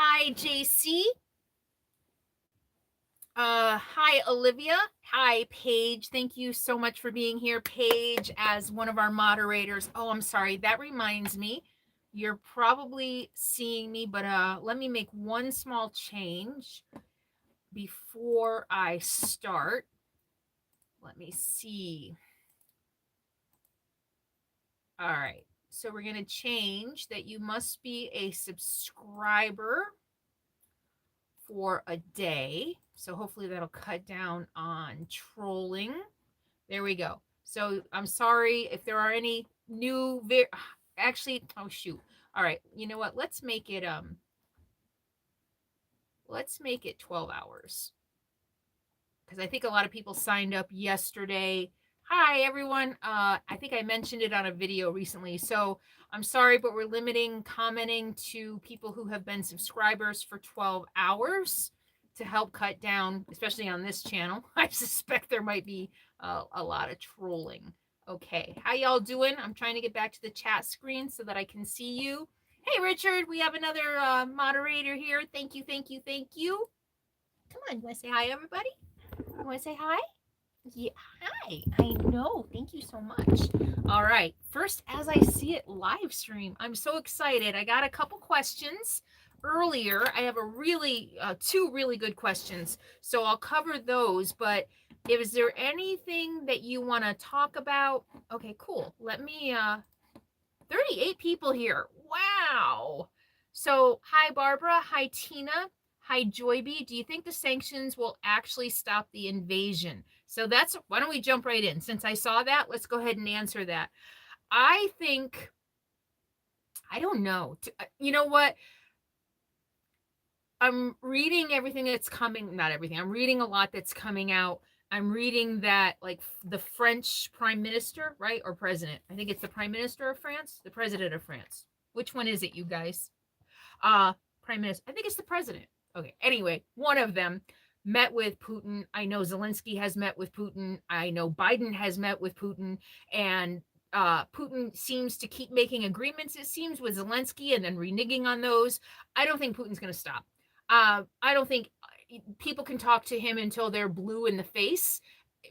Hi, JC. Hi, Olivia. Hi, Paige. Thank you so much for being here, Paige, as one of our moderators. Oh, I'm sorry. That reminds me. You're probably seeing me, but let me make one small change before I start. Let me see. All right. So we're going to change that you must be a subscriber for a day. So hopefully that'll cut down on trolling. There we go. So I'm sorry if there are any new actually, oh shoot. All right. You know what? Let's make it 12 hours. Because I think a lot of people signed up yesterday. Hi everyone. I think I mentioned it on a video recently. So I'm sorry, but we're limiting commenting to people who have been subscribers for 12 hours to help cut down, especially on this channel. I suspect there might be a lot of trolling. Okay, how y'all doing? I'm trying to get back to the chat screen so that I can see you. Hey Richard, we have another moderator here. Thank you, thank you, thank you. Come on, you want to say hi, everybody? You want to say hi? Yeah, hi. I know. Thank you so much. All right. First, as I see it live stream, I'm so excited. I got a couple questions earlier. I have a really two really good questions, so I'll cover those. But is there anything that you want to talk about? Okay, cool. Let me. 38 people here. Wow. So, hi Barbara. Hi Tina. Hi Joyby. Do you think the sanctions will actually stop the invasion? So that's, why don't we jump right in? Since I saw that, let's go ahead and answer that. I think, I don't know. You know what? I'm reading everything that's coming, not everything. I'm reading a lot that's coming out. I'm reading that like the French prime minister, right? Or president. I think it's the prime minister of France, the president of France. Which one is it, you guys? Prime minister. I think it's the president. Okay. Anyway, one of them met with Putin. I know Zelensky has met with Putin. I know Biden has met with Putin, and Putin seems to keep making agreements, it seems, with Zelensky and then reneging on those. I don't think Putin's going to stop. I don't think people can talk to him until they're blue in the face.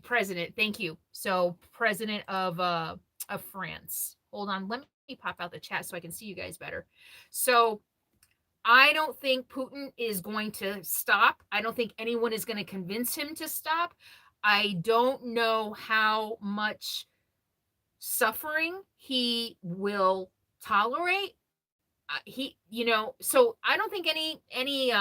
President, thank you. So, president of France. Hold on, let me pop out the chat so I can see you guys better. So, I don't think Putin is going to stop. I don't think anyone is going to convince him to stop. I don't know how much suffering he will tolerate. So I don't think any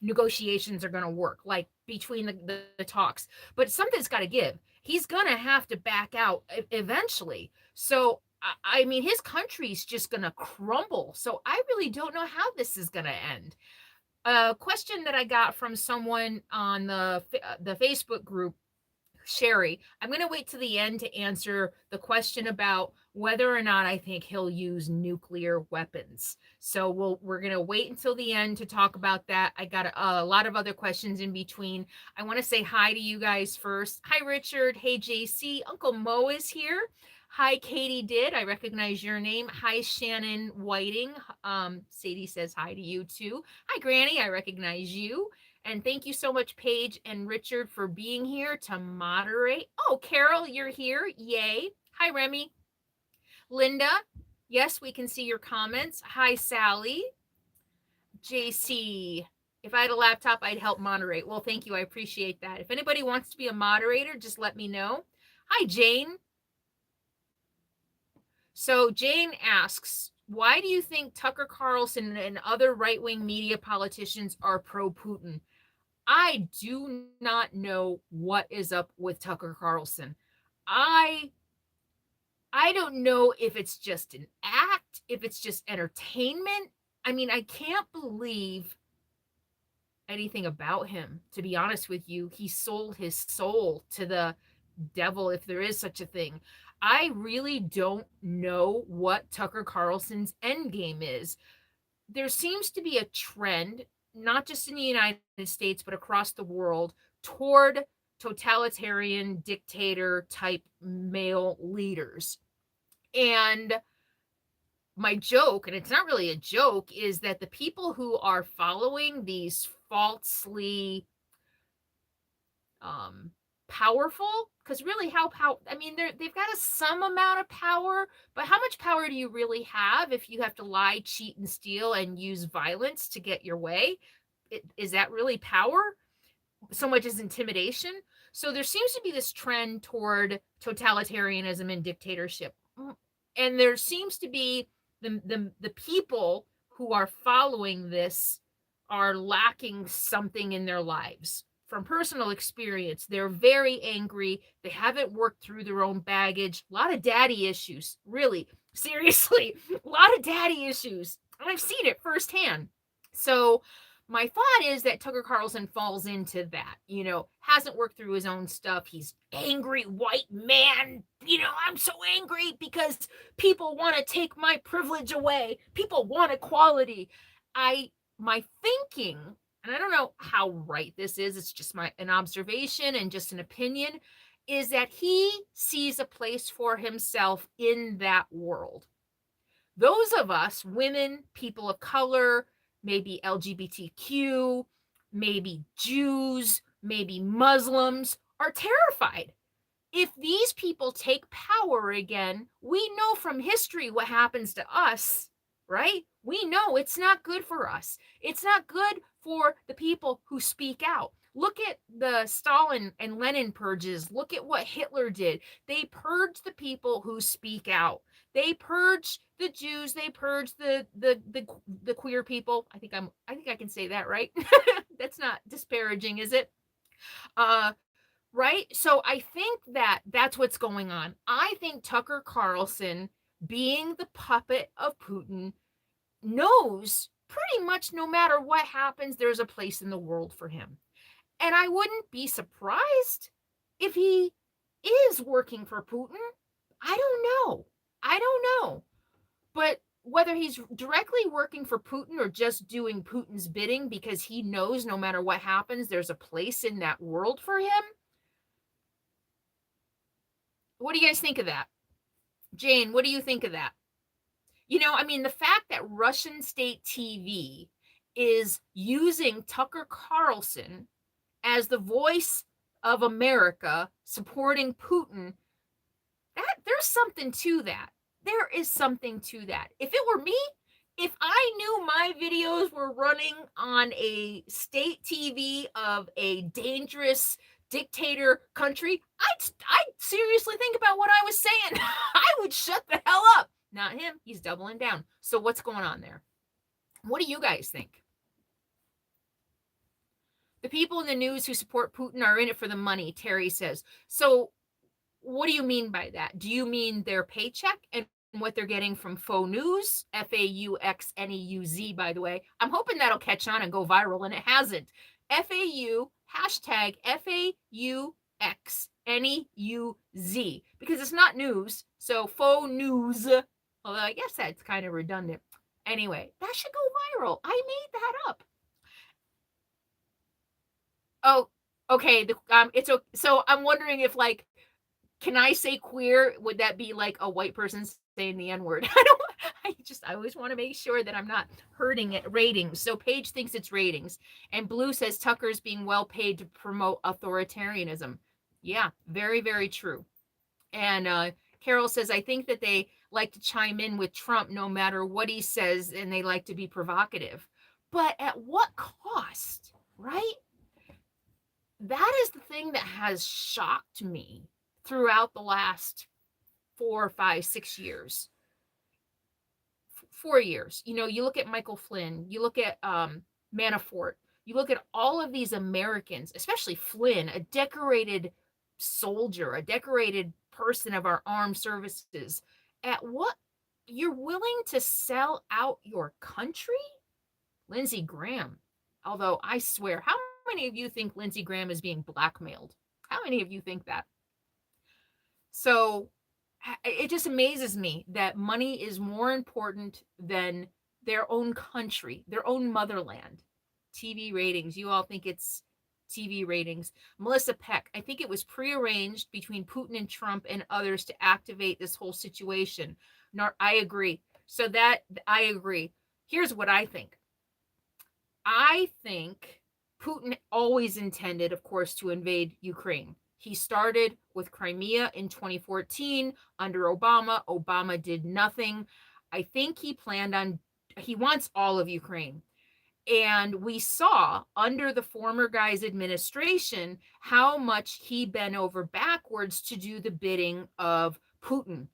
negotiations are going to work, like between the talks. But something's got to give. He's going to have to back out eventually. So I mean, his country's just going to crumble. So I really don't know how this is going to end. A question that I got from someone on the Facebook group, Sherry, I'm going to wait to the end to answer the question about whether or not I think he'll use nuclear weapons. So we're going to wait until the end to talk about that. I got a lot of other questions in between. I want to say hi to you guys first. Hi, Richard. Hey, JC. Uncle Mo is here. Hi, Katie Did. I recognize your name. Hi, Shannon Whiting. Sadie says hi to you too. Hi, Granny. I recognize you. And thank you so much, Paige and Richard, for being here to moderate. Oh, Carol, you're here. Yay. Hi, Remy. Linda, yes, we can see your comments. Hi, Sally. JC, if I had a laptop, I'd help moderate. Well, thank you. I appreciate that. If anybody wants to be a moderator, just let me know. Hi, Jane. So Jane asks, why do you think Tucker Carlson and other right-wing media politicians are pro-Putin? I do not know what is up with Tucker Carlson. I don't know if it's just an act, if it's just entertainment. I mean, I can't believe anything about him, to be honest with you. He sold his soul to the devil, if there is such a thing. I really don't know what Tucker Carlson's end game is. There seems to be a trend, not just in the United States, but across the world, toward totalitarian dictator type male leaders. And my joke, and it's not really a joke, is that the people who are following these falsely powerful, because really I mean, they've got some amount of power, but how much power do you really have if you have to lie, cheat, and steal and use violence to get your way? Is that really power so much as intimidation? So there seems to be this trend toward totalitarianism and dictatorship, and there seems to be the people who are following this are lacking something in their lives. From personal experience, they're very angry. They haven't worked through their own baggage. A lot of daddy issues, really, seriously, a lot of daddy issues. And I've seen it firsthand. So my thought is that Tucker Carlson falls into that, hasn't worked through his own stuff. He's angry white man. I'm so angry because people want to take my privilege away. People want equality. My thinking, and I don't know how right this is, it's just an observation and just an opinion, is that he sees a place for himself in that world. Those of us, women, people of color, maybe LGBTQ, maybe Jews, maybe Muslims, are terrified. If these people take power again, we know from history what happens to us, right? We know it's not good for us. It's not good for the people who speak out. Look at the Stalin and Lenin purges. Look at what Hitler did. They purged the people who speak out. They purged the Jews. They purged the queer people. I think I can say that, right? That's not disparaging, is it? Right? So I think that's what's going on. I think Tucker Carlson, being the puppet of Putin, knows pretty much no matter what happens, there's a place in the world for him. And I wouldn't be surprised if he is working for Putin. I don't know. But whether he's directly working for Putin or just doing Putin's bidding because he knows no matter what happens, there's a place in that world for him. What do you guys think of that? Jane, what do you think of that? The fact that Russian state TV is using Tucker Carlson as the voice of America supporting Putin, there's something to that. There is something to that. If it were me, if I knew my videos were running on a state TV of a dangerous dictator country, I'd seriously think about what I was saying. I would shut the hell up. Not him. He's doubling down. So what's going on there? What do you guys think? The people in the news who support Putin are in it for the money, Terry says. So what do you mean by that? Do you mean their paycheck and what they're getting from faux news? FAUXNEUZ, by the way. I'm hoping that'll catch on and go viral, and it hasn't. FAU, hashtag FAUXNEUZ, because it's not news. So faux news, although I guess that's kind of redundant. Anyway, that should go viral. I made that up. Oh, okay. So I'm wondering if, like, can I say queer? Would that be like a white person saying the N-word? I always want to make sure that I'm not hurting it. Ratings. So Paige thinks it's ratings. And Blue says Tucker's being well paid to promote authoritarianism. Yeah, very, very true. And Carol says, I think that they like to chime in with Trump no matter what he says, and they like to be provocative. But at what cost, right? That is the thing that has shocked me throughout the last 4, 5, 6 years. 4 years. You look at Michael Flynn, you look at Manafort, you look at all of these Americans, especially Flynn, a decorated soldier, a decorated person of our armed services. At what you're willing to sell out your country? Lindsey Graham. Although I swear, how many of you think Lindsey Graham is being blackmailed? How many of you think that? So it just amazes me that money is more important than their own country, their own motherland. TV ratings. You all think it's TV ratings. Melissa Peck, I think it was prearranged between Putin and Trump and others to activate this whole situation. I agree. So that I agree. Here's what I think. I think Putin always intended, of course, to invade Ukraine. He started with Crimea in 2014 under Obama. Obama did nothing. I think he wants all of Ukraine. And we saw under the former guy's administration how much he bent over backwards to do the bidding of Putin,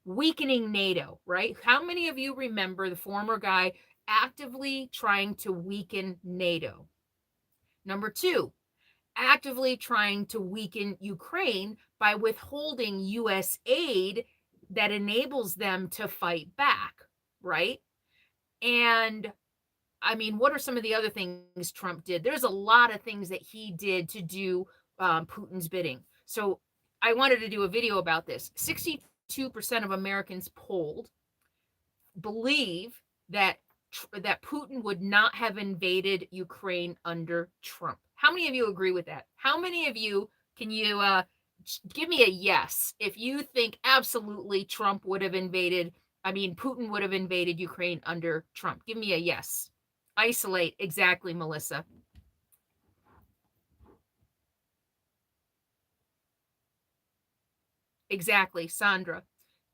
weakening NATO, right? How many of you remember the former guy actively trying to weaken NATO? Number two, actively trying to weaken Ukraine by withholding US aid that enables them to fight back, right? And I mean, what are some of the other things Trump did? There's a lot of things that he did to do Putin's bidding. So I wanted to do a video about this. 62% of Americans polled believe that Putin would not have invaded Ukraine under Trump. How many of you agree with that? How many of you can you give me a yes if you think absolutely Trump would have invaded? I mean, Putin would have invaded Ukraine under Trump. Give me a yes. Isolate, exactly, Melissa. Exactly, Sandra.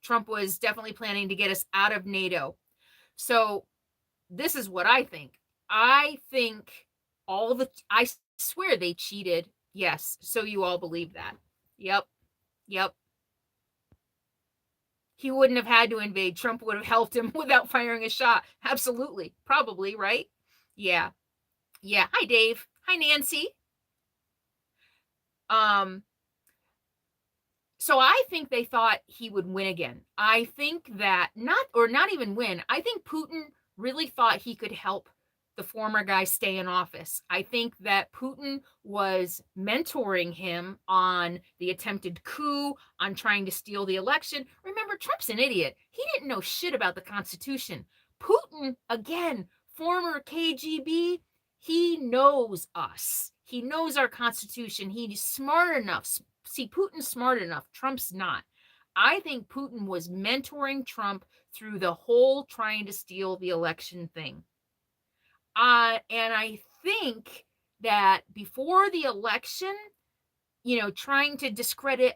Trump was definitely planning to get us out of NATO. So this is what I think. I think I swear they cheated. Yes. So you all believe that. Yep. Yep. He wouldn't have had to invade. Trump would have helped him without firing a shot. Absolutely. Probably, right? Yeah. Yeah. Hi, Dave. Hi, Nancy. So I think they thought he would win again. I think that not even win. I think Putin really thought he could help the former guy stay in office. I think that Putin was mentoring him on the attempted coup, on trying to steal the election. Remember, Trump's an idiot. He didn't know shit about the Constitution. Putin, again, former KGB, he knows us. He knows our Constitution. He's smart enough. See, Putin's smart enough. Trump's not. I think Putin was mentoring Trump through the whole trying to steal the election thing. And I think that before the election, trying to discredit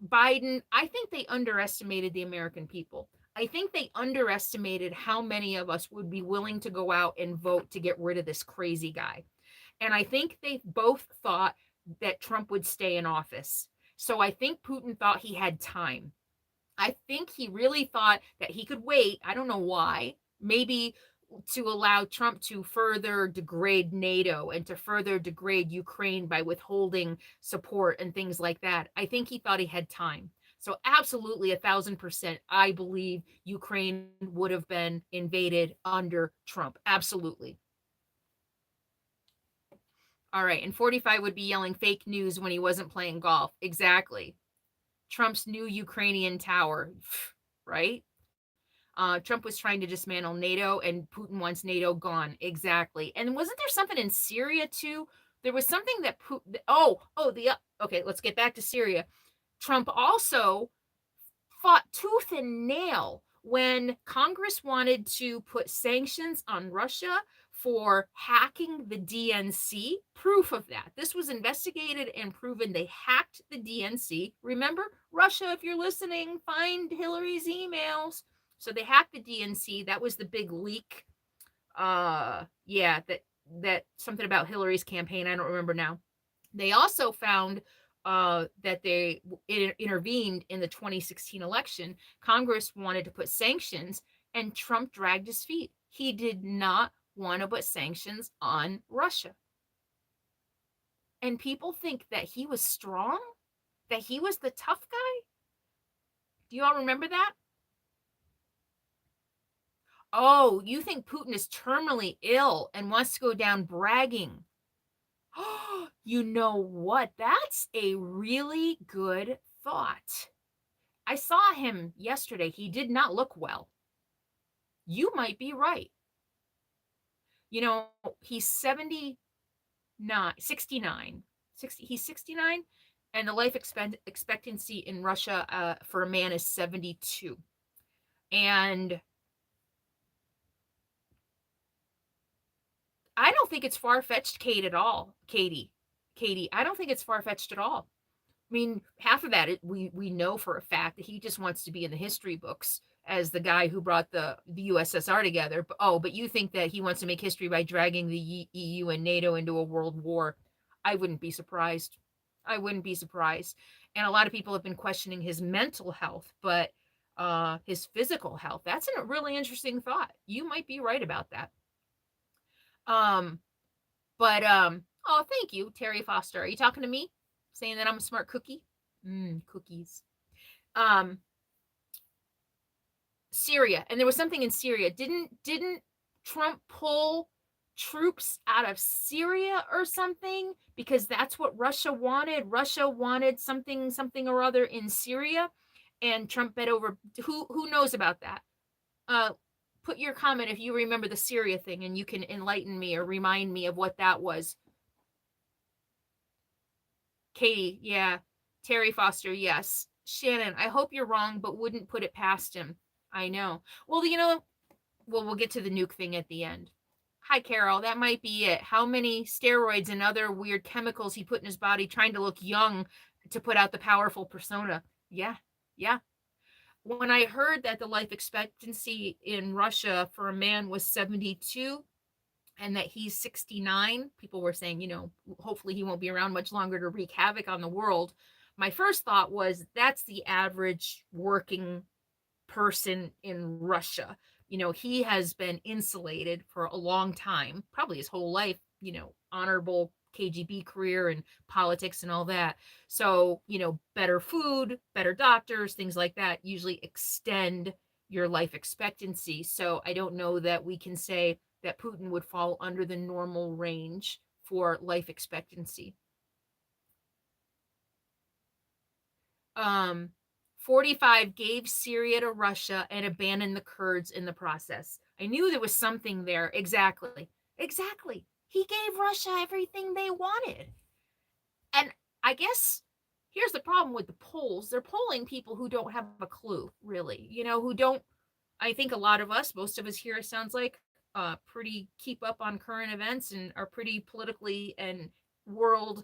Biden, I think they underestimated the American people. I think they underestimated how many of us would be willing to go out and vote to get rid of this crazy guy. And I think they both thought that Trump would stay in office. So I think Putin thought he had time. I think he really thought that he could wait. I don't know why. Maybe to allow Trump to further degrade NATO and to further degrade Ukraine by withholding support and things like that. I think he thought he had time. So absolutely 1,000%, I believe Ukraine would have been invaded under Trump. Absolutely. All right. And 45 would be yelling fake news when he wasn't playing golf. Exactly. Trump's new Ukrainian tower, right? Trump was trying to dismantle NATO and Putin wants NATO gone. Exactly. And wasn't there something in Syria too? There was something that okay, let's get back to Syria. Trump also fought tooth and nail when Congress wanted to put sanctions on Russia for hacking the DNC. Proof of that. This was investigated and proven they hacked the DNC. Remember, Russia, if you're listening, find Hillary's emails. So they hacked the DNC. That was the big leak. That something about Hillary's campaign. I don't remember now. They also found that they intervened in the 2016 election. Congress wanted to put sanctions, and Trump dragged his feet. He did not want to put sanctions on Russia. And people think that he was strong, that he was the tough guy. Do you all remember that? Oh, you think Putin is terminally ill and wants to go down bragging. You know what? That's a really good thought. I saw him yesterday. He did not look well. You might be right. He's 69. He's 69, and the life expectancy in Russia for a man is 72. And I don't think it's far-fetched, Kate, at all. Katie, I don't think it's far-fetched at all. I mean, half of that we know for a fact that he just wants to be in the history books as the guy who brought the USSR together. But you think that he wants to make history by dragging the EU and NATO into a world war? I wouldn't be surprised. I wouldn't be surprised. And a lot of people have been questioning his mental health, but his physical health. That's a really interesting thought. You might be right about that. But oh, thank you, Terry Foster. Are you talking to me? Saying that I'm a smart cookie? Cookies. Um, Syria, and there was something in Syria. Didn't Trump pull troops out of Syria or something because that's what Russia wanted? Russia wanted something or other in Syria, and Trump bet over. Who knows about that? Put your comment if you remember the Syria thing, and you can enlighten me or remind me of what that was. Katie, yeah. Terry Foster, yes. Shannon, I hope you're wrong, but wouldn't put it past him. I know. Well, we'll get to the nuke thing at the end. Hi, Carol. That might be it. How many steroids and other weird chemicals he put in his body trying to look young to put out the powerful persona? Yeah, yeah. When I heard that the life expectancy in Russia for a man was 72 and that he's 69, people were saying, hopefully he won't be around much longer to wreak havoc on the world. My first thought was that's the average working person in Russia. He has been insulated for a long time, probably his whole life, honorable KGB career and politics and all that. So, better food, better doctors, things like that usually extend your life expectancy. So I don't know that we can say that Putin would fall under the normal range for life expectancy. 45 gave Syria to Russia and abandoned the Kurds in the process. I knew there was something there. Exactly. He gave Russia everything they wanted. And I guess here's the problem with the polls. They're polling people who don't have a clue, really. Who don't. I think a lot of us, most of us here, sounds like pretty keep up on current events and are pretty politically and world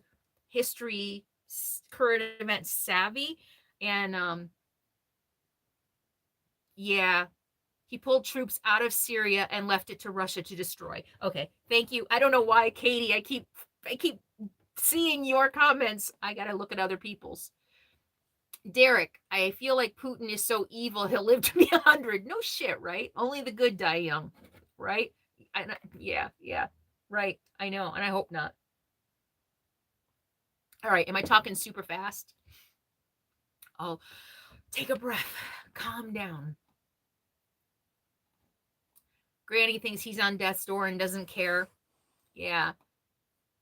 history current event savvy. And yeah, he pulled troops out of Syria and left it to Russia to destroy. Okay, thank you. I don't know why, Katie. I keep seeing your comments. I gotta look at other people's. Derek, I feel like Putin is so evil he'll live to be 100. No shit, right? Only the good die young, right? Yeah, right. I know, and I hope not. All right, am I talking super fast? I'll take a breath, calm down. Granny thinks he's on death's door and doesn't care. Yeah.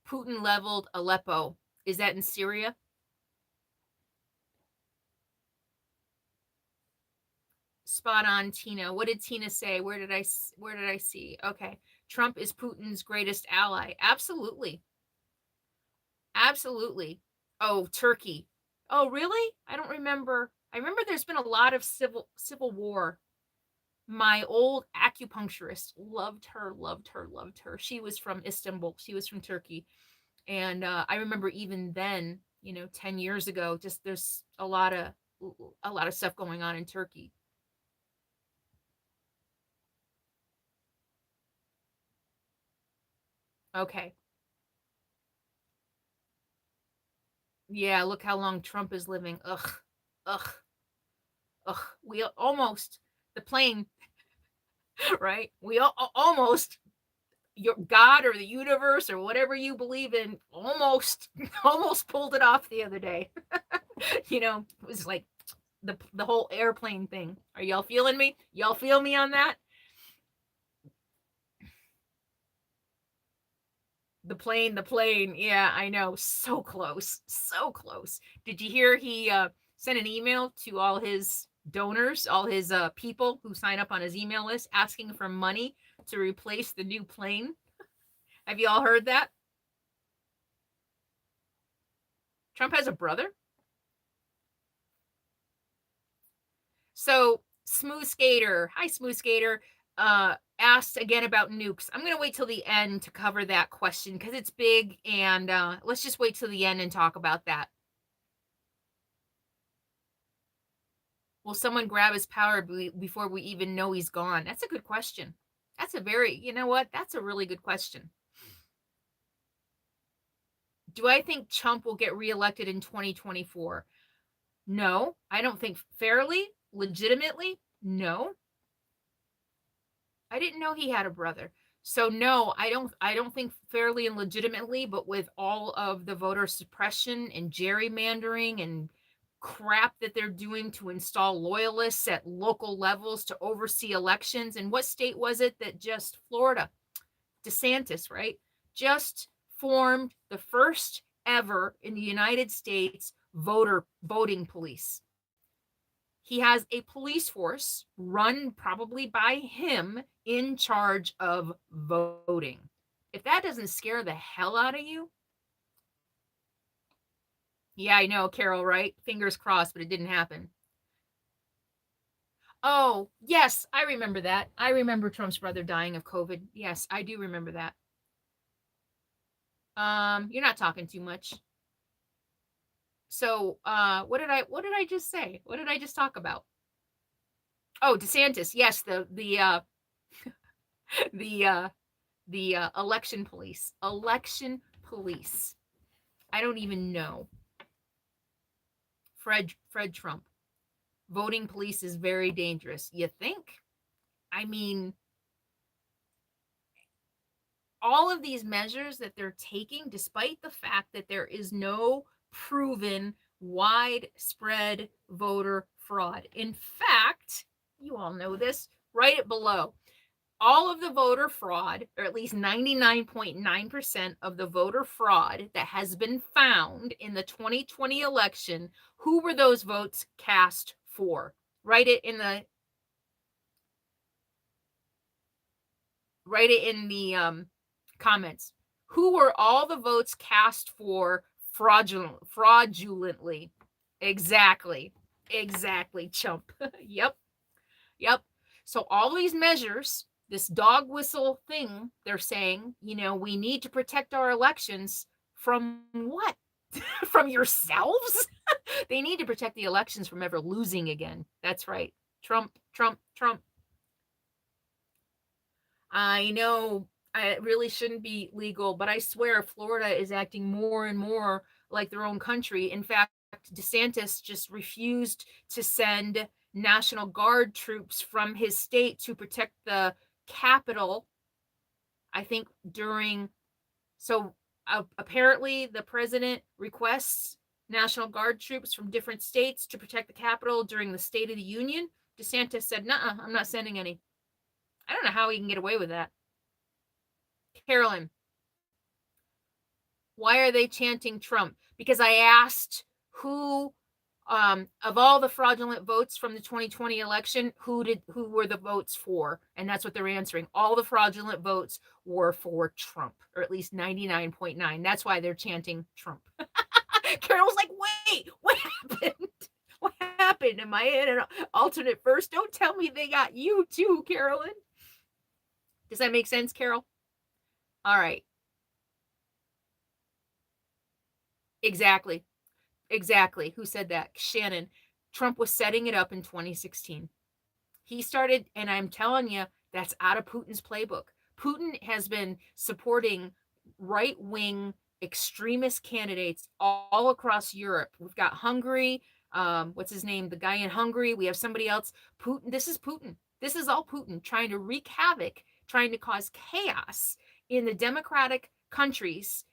Putin leveled Aleppo. Is that in Syria? Spot on, Tina. What did Tina say? Where did I see? Okay. Trump is Putin's greatest ally. Absolutely. Oh, Turkey. Oh, really? I don't remember. I remember there's been a lot of civil war. My old acupuncturist loved her. She was from Istanbul. She was from Turkey. And I remember even then, 10 years ago, just there's a lot of stuff going on in Turkey. Okay. Yeah, look how long Trump is living. Ugh. We almost, the plane, right? We almost, your God or the universe or whatever you believe in, almost pulled it off the other day. It was like the whole airplane thing. Are y'all feeling me? Y'all feel me on that? The plane. Yeah, I know. So close. Did you hear he sent an email to all his donors, all his people who sign up on his email list, asking for money to replace the new plane? Have you all heard that? Trump has a brother? So, Smooth Skater. Hi, Smooth Skater. asked again about nukes. I'm going to wait till the end to cover that question because it's big, and let's just wait till the end and talk about that. Will someone grab his power before we even know he's gone? That's a good question. That's a very, you know what? That's a really good question. Do I think Trump will get reelected in 2024? No, I don't think fairly, legitimately. No. I didn't know he had a brother. So no, I don't think fairly and legitimately, but with all of the voter suppression and gerrymandering and crap that they're doing to install loyalists at local levels to oversee elections. And what state was it that just Florida? DeSantis, right? Just formed the first ever in the United States voting police. He has a police force run probably by him in charge of voting. If that doesn't scare the hell out of you, yeah, I know, Carol, right? Fingers crossed, but it didn't happen. Oh, yes, I remember that. I remember Trump's brother dying of COVID. Yes, I do remember that. You're not talking too much. So, what did I just say? What did I just talk about? Oh, DeSantis. Yes, the election police. Election police. I don't even know. Fred Trump. Voting police is very dangerous. You think? I mean, all of these measures that they're taking, despite the fact that there is no proven widespread voter fraud. In fact, you all know this, write it below. All of the voter fraud, or at least 99.9% of the voter fraud that has been found in the 2020 election, who were those votes cast for? Write it in the comments. Who were all the votes cast for fraudulently? Exactly, chump. Yep. So all these measures, this dog whistle thing, they're saying, we need to protect our elections from what? From yourselves? They need to protect the elections from ever losing again. That's right. Trump. I know it really shouldn't be legal, but I swear Florida is acting more and more like their own country. In fact, DeSantis just refused to send National Guard troops from his state to protect the Capitol. I think apparently the president requests National Guard troops from different states to protect the Capitol during the State of the Union. DeSantis said, "Nuh-uh, I'm not sending any." I don't know how he can get away with that. Carolyn, why are they chanting Trump? Because I asked who, of all the fraudulent votes from the 2020 election, who were the votes for? And that's what they're answering. All the fraudulent votes were for Trump, or at least 99.9. That's why they're chanting Trump. Carol's like, wait, what happened? What happened? Am I in an alternate verse? Don't tell me they got you too, Carolyn. Does that make sense, Carol? All right. Exactly. Who said that? Shannon. Trump was setting it up in 2016. He started, and I'm telling you, that's out of Putin's playbook. Putin has been supporting right-wing extremist candidates all across Europe. We've got Hungary. What's his name? The guy in Hungary. We have somebody else. Putin. This is Putin. This is all Putin trying to wreak havoc, trying to cause chaos in the democratic countries.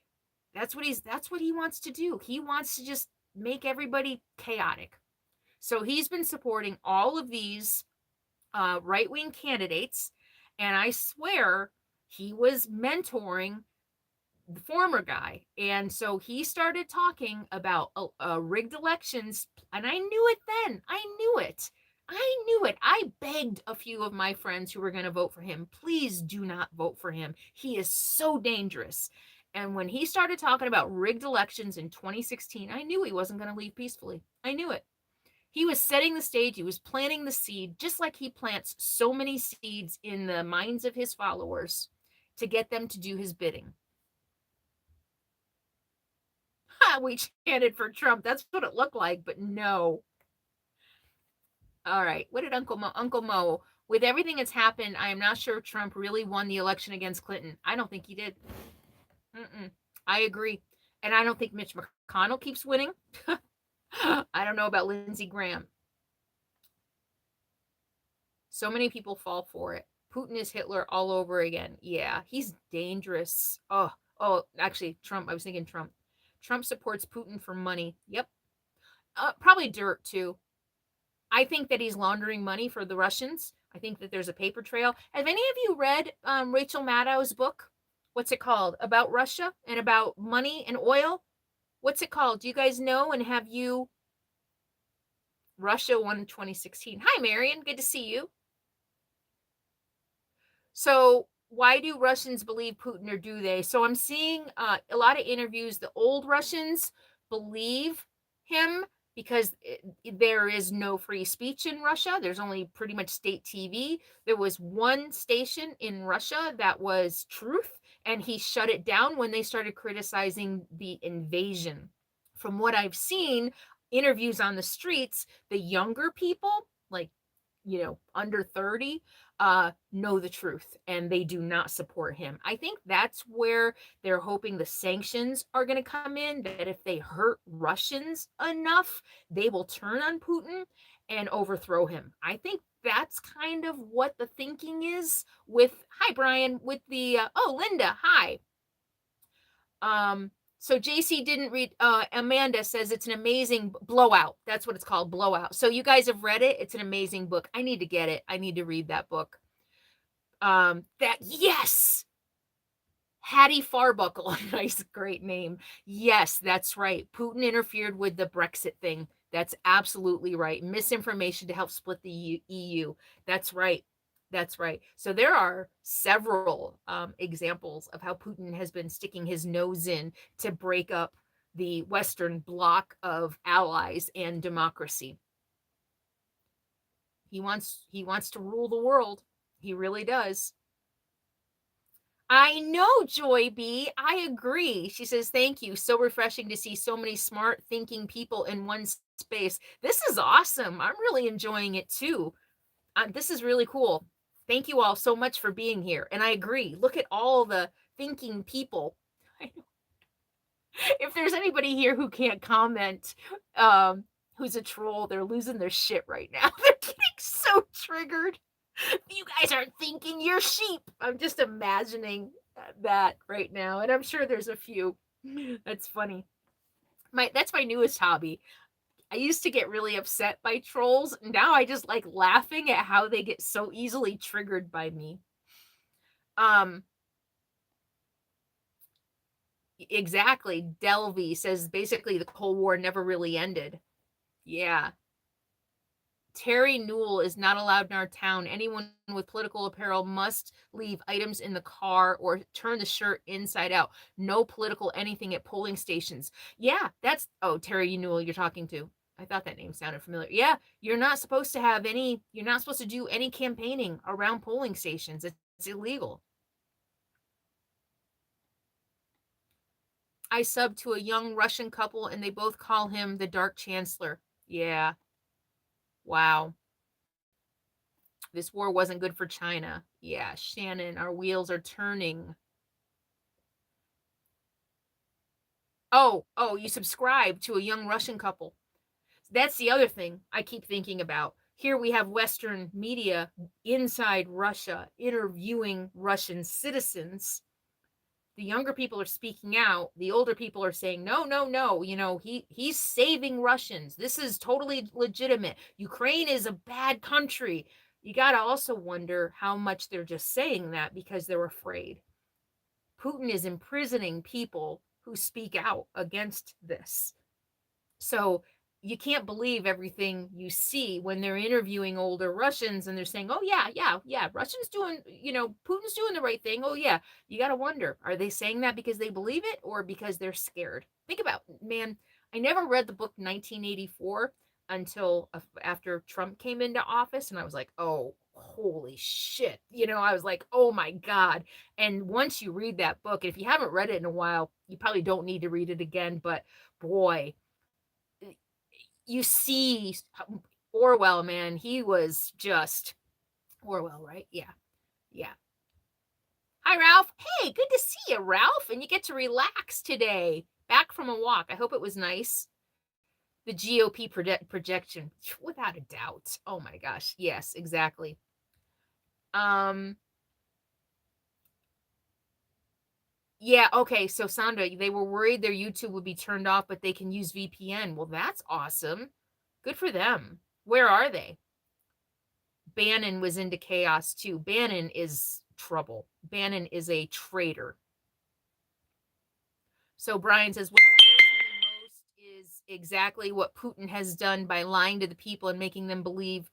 That's what he wants to do. He wants to just make everybody chaotic. So he's been supporting all of these right-wing candidates, and I swear he was mentoring the former guy. And so he started talking about rigged elections, and I knew it then. I knew it. I begged a few of my friends who were going to vote for him, please do not vote for him. He is so dangerous. And when he started talking about rigged elections in 2016, I knew he wasn't going to leave peacefully. I knew it. He was setting the stage. He was planting the seed, just like he plants so many seeds in the minds of his followers to get them to do his bidding. We chanted for Trump. That's what it looked like, but no. All right. What did Uncle Mo? With everything that's happened, I am not sure Trump really won the election against Clinton. I don't think he did. I agree. And I don't think Mitch McConnell keeps winning. I don't know about Lindsey Graham. So many people fall for it. Putin is Hitler all over again. Yeah, he's dangerous. Oh, actually, Trump. I was thinking Trump. Trump supports Putin for money. Yep. Probably dirt, too. I think that he's laundering money for the Russians. I think that there's a paper trail. Have any of you read Rachel Maddow's book? What's it called? About Russia and about money and oil? What's it called? Do you guys know? And have you? Russia won in 2016. Hi, Marion. Good to see you. So why do Russians believe Putin, or do they? So I'm seeing a lot of interviews. The old Russians believe him because there is no free speech in Russia. There's only pretty much state TV. There was one station in Russia that was truth, and he shut it down when they started criticizing the invasion. From what I've seen, interviews on the streets, the younger people, like, under 30, know the truth, and they do not support him. I think that's where they're hoping the sanctions are going to come in, that if they hurt Russians enough, they will turn on Putin and overthrow him. I think that's kind of what the thinking is with, hi, Brian, with the, Linda, hi. So JC didn't read, Amanda says it's an amazing Blowout. That's what it's called, Blowout. So you guys have read it. It's an amazing book. I need to get it. I need to read that book. Yes. Hattie Farbuckle. Nice, great name. Yes, that's right. Putin interfered with the Brexit thing. That's absolutely right. Misinformation to help split the EU. That's right. That's right. So there are several examples of how Putin has been sticking his nose in to break up the Western bloc of allies and democracy. He wants to rule the world. He really does. I know, Joy B. I agree. She says, thank you. So refreshing to see so many smart thinking people in one space. This is awesome. I'm really enjoying it too. This is really cool. Thank you all so much for being here. And I agree. Look at all the thinking people. If there's anybody here who can't comment, who's a troll, they're losing their shit right now. They're getting so triggered. You guys aren't thinking, you're sheep. I'm just imagining that right now. And I'm sure there's a few. That's funny. That's my newest hobby. I used to get really upset by trolls. Now I just like laughing at how they get so easily triggered by me. Exactly. Delvey says basically the Cold War never really ended. Yeah. Terry Newell is not allowed in our town. Anyone with political apparel must leave items in the car or turn the shirt inside out. No political anything at polling stations. Yeah, that's, Terry Newell you're talking to. I thought that name sounded familiar. Yeah, you're not supposed to do any campaigning around polling stations. It's illegal. I subbed to a young Russian couple and they both call him the Dark Chancellor. Yeah. Wow. This war wasn't good for China. Yeah, Shannon, our wheels are turning. Oh, you subscribe to a young Russian couple. That's the other thing I keep thinking about. Here we have Western media inside Russia interviewing Russian citizens. The younger people are speaking out. The older people are saying, no. He's saving Russians. This is totally legitimate. Ukraine is a bad country. You got to also wonder how much they're just saying that because they're afraid. Putin is imprisoning people who speak out against this. So you can't believe everything you see when they're interviewing older Russians and they're saying, oh, yeah, Russians doing, Putin's doing the right thing. Oh, yeah. You got to wonder, are they saying that because they believe it or because they're scared? Think about, man, I never read the book 1984, until after Trump came into office. And I was like, oh, holy shit. I was like, oh my God. And once you read that book, if you haven't read it in a while, you probably don't need to read it again. But boy, you see Orwell, man, he was just Orwell, right? Yeah. Yeah. Hi, Ralph. Hey, good to see you, Ralph. And you get to relax today. Back from a walk. I hope it was nice. The GOP projection, without a doubt. Oh my gosh. Yes, exactly. Yeah, okay. So Sandra, they were worried their YouTube would be turned off, but they can use VPN. Well, that's awesome. Good for them. Where are they? Bannon was into chaos too. Bannon is trouble. Bannon is a traitor. So Brian says, what scares me most is exactly what Putin has done by lying to the people and making them believe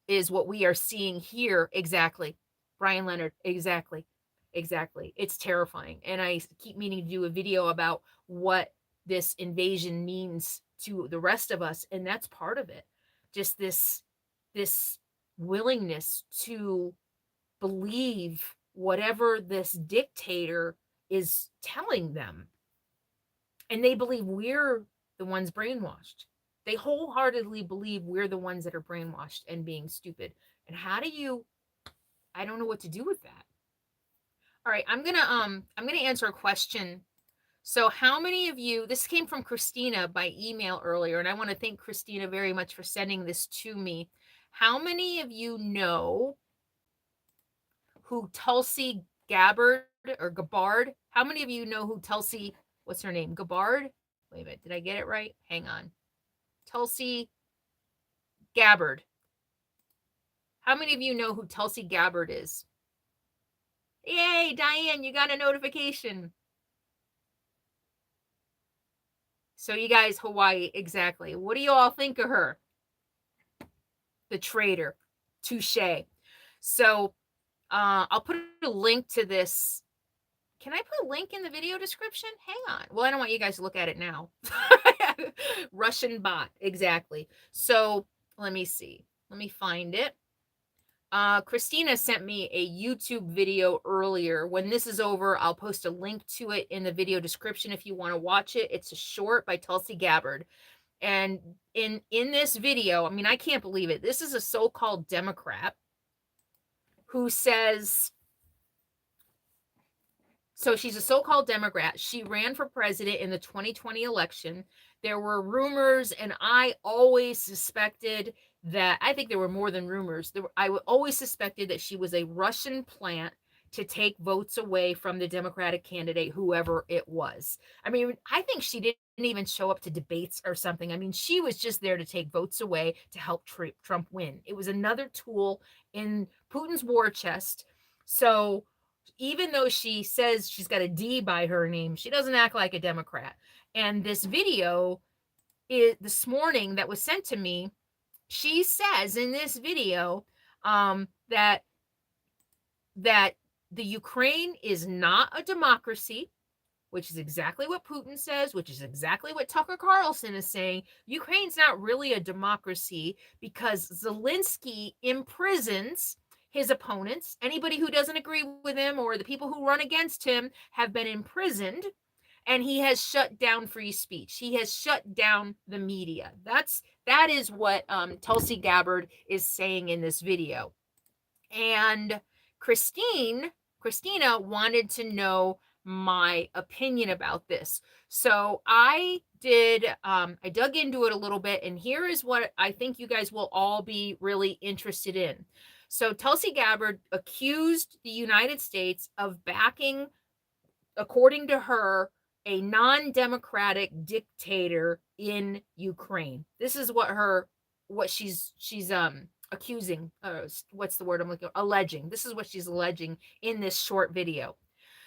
is what we are seeing here. Exactly. Brian Leonard. Exactly. Exactly. It's terrifying. And I keep meaning to do a video about what this invasion means to the rest of us. And that's part of it. Just this willingness to believe whatever this dictator is telling them. And they believe we're the ones brainwashed. They wholeheartedly believe we're the ones that are brainwashed and being stupid. And how do you I don't know what to do with that. All right, I'm going to answer a question. So how many of you, this came from Christina by email earlier, and I want to thank Christina very much for sending this to me. How many of you know who Tulsi Gabbard or Gabbard? How many of you know who Tulsi, what's her name? Gabbard? Wait a minute, did I get it right? Hang on. Tulsi Gabbard. How many of you know who Tulsi Gabbard is? Yay, Diane, you got a notification. So you guys, Hawaii, exactly. What do you all think of her? The traitor. Touche. So I'll put a link to this. Can I put a link in the video description? Hang on. Well, I don't want you guys to look at it now. Russian bot. Exactly. So let me see. Let me find it. Christina sent me a YouTube video earlier. When this is over, I'll post a link to it in the video description if you want to watch it. It's a short by Tulsi Gabbard. And in this video, I mean, I can't believe it. This is a so-called Democrat who says, so she's a so-called Democrat. She ran for president in the 2020 election. There were rumors, and I always suspected that, I think there were more than rumors. I always suspected that she was a Russian plant to take votes away from the Democratic candidate, whoever it was. I mean, I think she didn't even show up to debates or something. I mean, she was just there to take votes away to help Trump win. It was another tool in Putin's war chest. So even though she says she's got a D by her name, she doesn't act like a Democrat. And this video this morning that was sent to me, she says in this video that the Ukraine is not a democracy, which is exactly what Putin says, which is exactly what Tucker Carlson is saying. Ukraine's not really a democracy because Zelensky imprisons his opponents. Anybody who doesn't agree with him or the people who run against him have been imprisoned, and he has shut down free speech. He has shut down the media. That is what Tulsi Gabbard is saying in this video. And Christina wanted to know my opinion about this. So I dug into it a little bit, and here is what I think you guys will all be really interested in. So Tulsi Gabbard accused the United States of backing, according to her, a non-democratic dictator in Ukraine. This is what she's accusing, what's the word I'm looking for? Alleging. This is what she's alleging in this short video.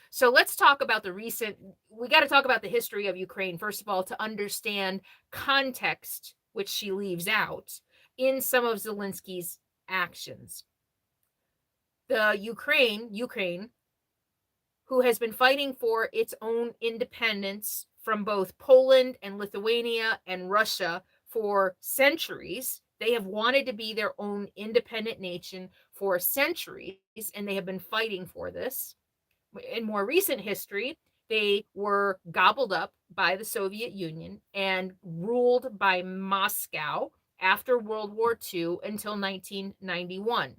So let's talk about we got to talk about the history of Ukraine, first of all, to understand context, which she leaves out in some of Zelensky's actions. The Ukraine, who has been fighting for its own independence from both Poland and Lithuania and Russia for centuries. They have wanted to be their own independent nation for centuries, and they have been fighting for this. In more recent history, they were gobbled up by the Soviet Union and ruled by Moscow after World War II until 1991.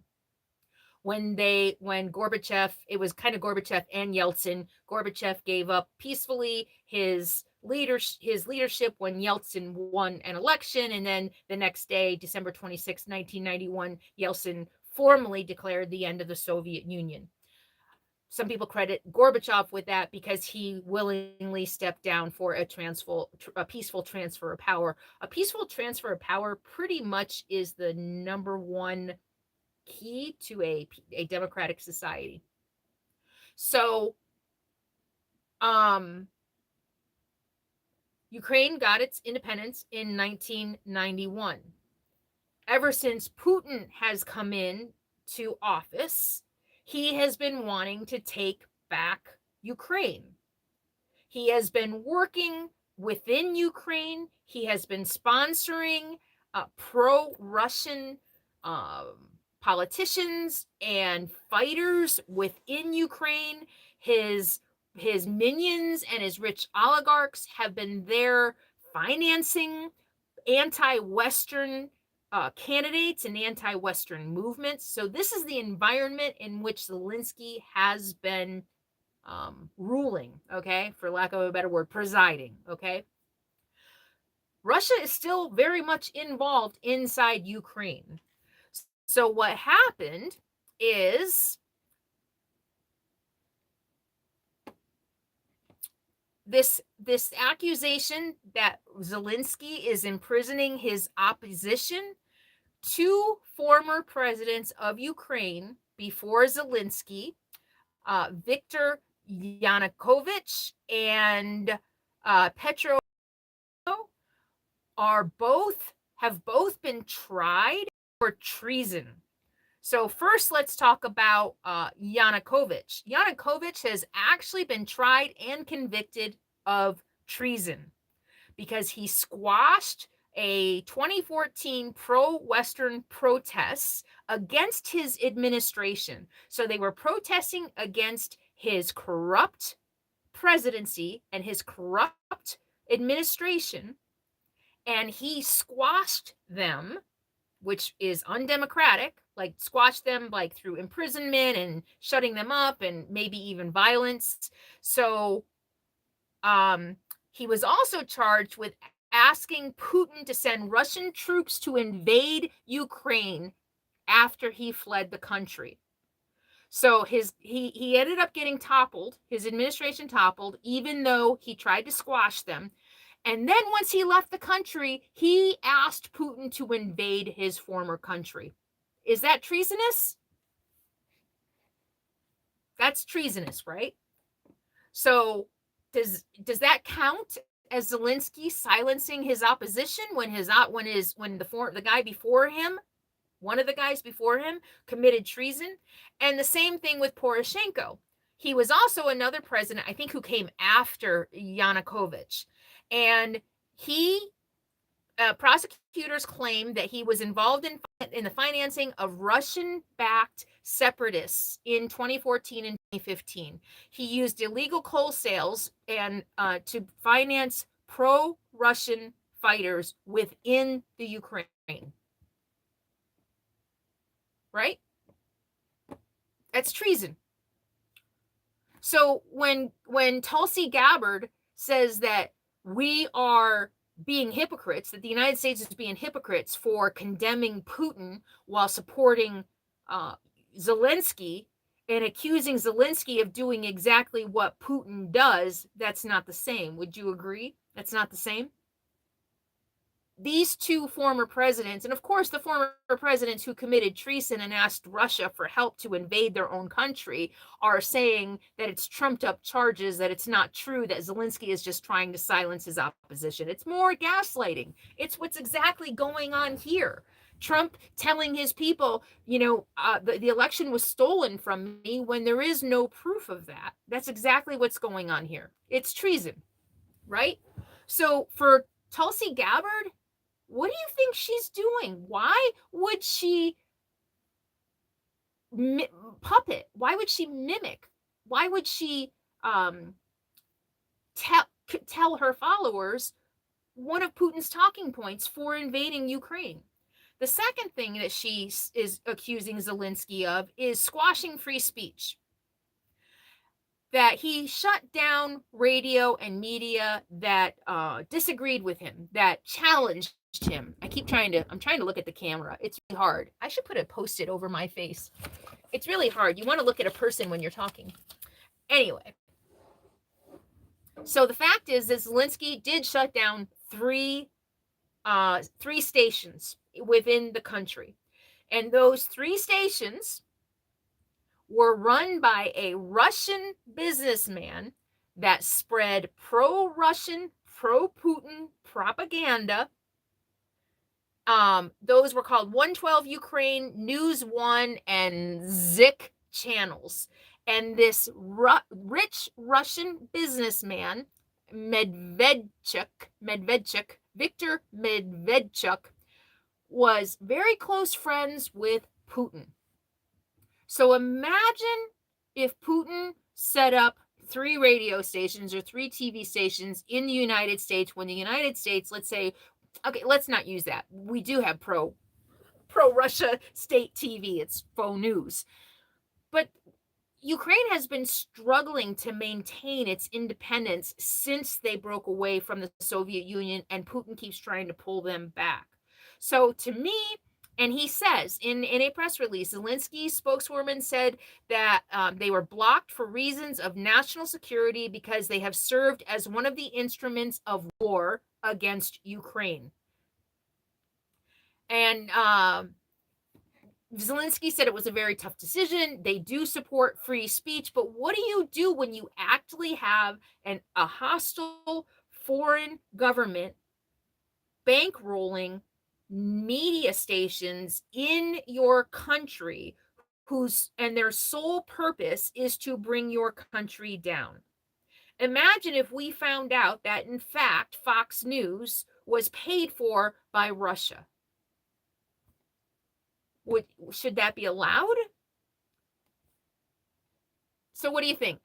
When Gorbachev, it was kind of Gorbachev and Yeltsin. Gorbachev gave up peacefully his leadership when Yeltsin won an election, and then the next day, December 26, 1991, Yeltsin formally declared the end of the Soviet Union. Some people credit Gorbachev with that because he willingly stepped down for a peaceful transfer of power. A peaceful transfer of power pretty much is the number one key to a democratic society. So, Ukraine got its independence in 1991. Ever since Putin has come in to office, he has been wanting to take back Ukraine. He has been working within Ukraine. He has been sponsoring pro-Russian politicians and fighters within Ukraine. His minions and his rich oligarchs have been there financing anti-Western candidates and anti-Western movements. So this is the environment in which Zelensky has been ruling, okay, for lack of a better word, presiding, okay. Russia is still very much involved inside Ukraine. So what happened is this accusation that Zelensky is imprisoning his opposition. Two former presidents of Ukraine before Zelensky, Viktor Yanukovych and Petro, have both been tried for treason. So first, let's talk about Yanukovych. Yanukovych has actually been tried and convicted of treason because he squashed a 2014 pro-Western protests against his administration. So they were protesting against his corrupt presidency and his corrupt administration, and he squashed them, which is undemocratic, like squash them like through imprisonment and shutting them up and maybe even violence. So he was also charged with asking Putin to send Russian troops to invade Ukraine after he fled the country. So he ended up getting toppled, his administration toppled, even though he tried to squash them. And then once he left the country, he asked Putin to invade his former country. Is that treasonous? That's treasonous, right? So does that count as Zelensky silencing his opposition when the guy before him, one of the guys before him, committed treason? And the same thing with Poroshenko. He was also another president, I think, who came after Yanukovych. And prosecutors claim that he was involved in the financing of Russian-backed separatists in 2014 and 2015. He used illegal coal sales and to finance pro-Russian fighters within the Ukraine. Right? That's treason. So when Tulsi Gabbard says that we are being hypocrites, that the United States is being hypocrites for condemning Putin while supporting Zelensky and accusing Zelensky of doing exactly what Putin does, that's not the same. Would you agree? That's not the same? These two former presidents, and of course the former presidents who committed treason and asked Russia for help to invade their own country, are saying that it's trumped up charges, that it's not true, that Zelensky is just trying to silence his opposition. It's more gaslighting. It's what's exactly going on here. Trump telling his people, the election was stolen from me when there is no proof of that. That's exactly what's going on here. It's treason, right? So for Tulsi Gabbard, What do you think she's doing? Why would she puppet? Why would she mimic? Why would she tell her followers one of Putin's talking points for invading Ukraine? The second thing that she is accusing Zelensky of is squashing free speech. That he shut down radio and media that disagreed with him, that challenged him. I'm trying to look at the camera. It's really hard. I should put a Post-it over my face. It's really hard. You want to look at a person when you're talking. Anyway, so the fact is that Zelensky did shut down three stations within the country. And those 3 stations were run by a Russian businessman that spread pro-Russian, pro-Putin propaganda. Those were called 112 Ukraine, News One, and Zik channels. And this rich Russian businessman, Medvedchuk, Viktor Medvedchuk, was very close friends with Putin. So imagine if Putin set up 3 radio stations or 3 TV stations in the United States when the United States, let's say, okay, let's not use that. We do have pro-Russia state TV. It's faux news. But Ukraine has been struggling to maintain its independence since they broke away from the Soviet Union, and Putin keeps trying to pull them back. So to me, and he says in a press release, Zelensky's spokeswoman said that they were blocked for reasons of national security because they have served as one of the instruments of war against Ukraine. And Zelensky said it was a very tough decision. They do support free speech, but what do you do when you actually have a hostile foreign government bankrolling media stations in your country and their sole purpose is to bring your country down? Imagine if we found out that, in fact, Fox News was paid for by Russia. Should that be allowed? So what do you think?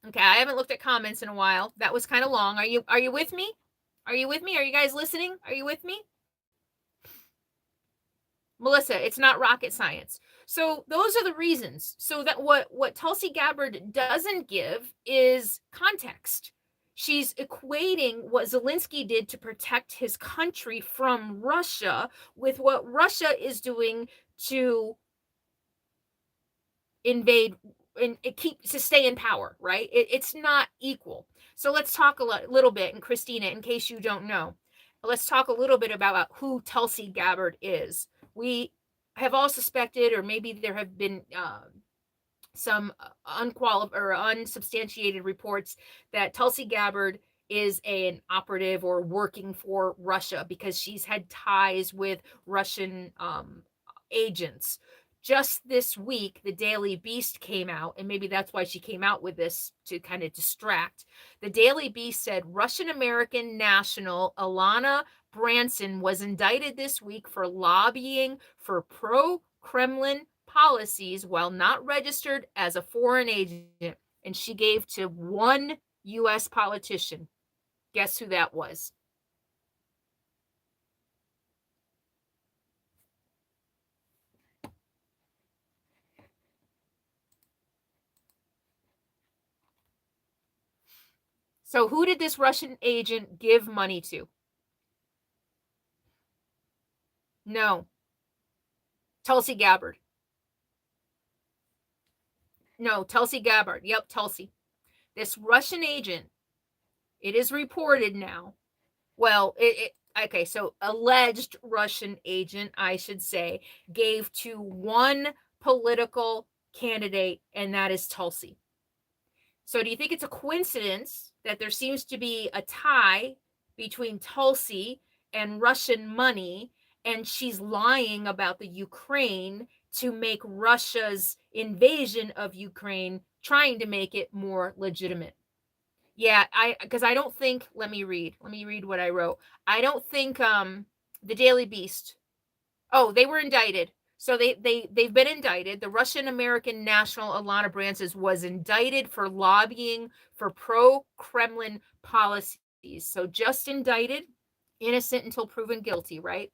Okay, I haven't looked at comments in a while. That was kind of long. Are you with me? Are you with me? Are you guys listening? Are you with me? Melissa, it's not rocket science. So those are the reasons. So that what Tulsi Gabbard doesn't give is context. She's equating what Zelensky did to protect his country from Russia with what Russia is doing to invade and to stay in power, right? It's not equal. So let's talk a little bit, and Christina, in case you don't know, let's talk a little bit about who Tulsi Gabbard is. We have all suspected, or maybe there have been some unqualified or unsubstantiated reports that Tulsi Gabbard is an operative or working for Russia because she's had ties with Russian agents. Just this week, the Daily Beast came out, and maybe that's why she came out with this to kind of distract. The Daily Beast said Russian-American national Alana Branson was indicted this week for lobbying for pro-Kremlin policies while not registered as a foreign agent, and she gave to one U.S. politician. Guess who that was? So who did this Russian agent give money to? No. Tulsi Gabbard. No, Tulsi Gabbard. Yep, Tulsi. This Russian agent, it is reported now. Well, okay, so alleged Russian agent, I should say, gave to one political candidate, and that is Tulsi. So do you think it's a coincidence that there seems to be a tie between Tulsi and Russian money, and she's lying about the Ukraine to make Russia's invasion of Ukraine, trying to make it more legitimate? Yeah, because I don't think, let me read what I wrote. I don't think the Daily Beast. Oh, they were indicted. So they've been indicted. The Russian American national Alana Brances was indicted for lobbying for pro-Kremlin policies. So just indicted, innocent until proven guilty, right?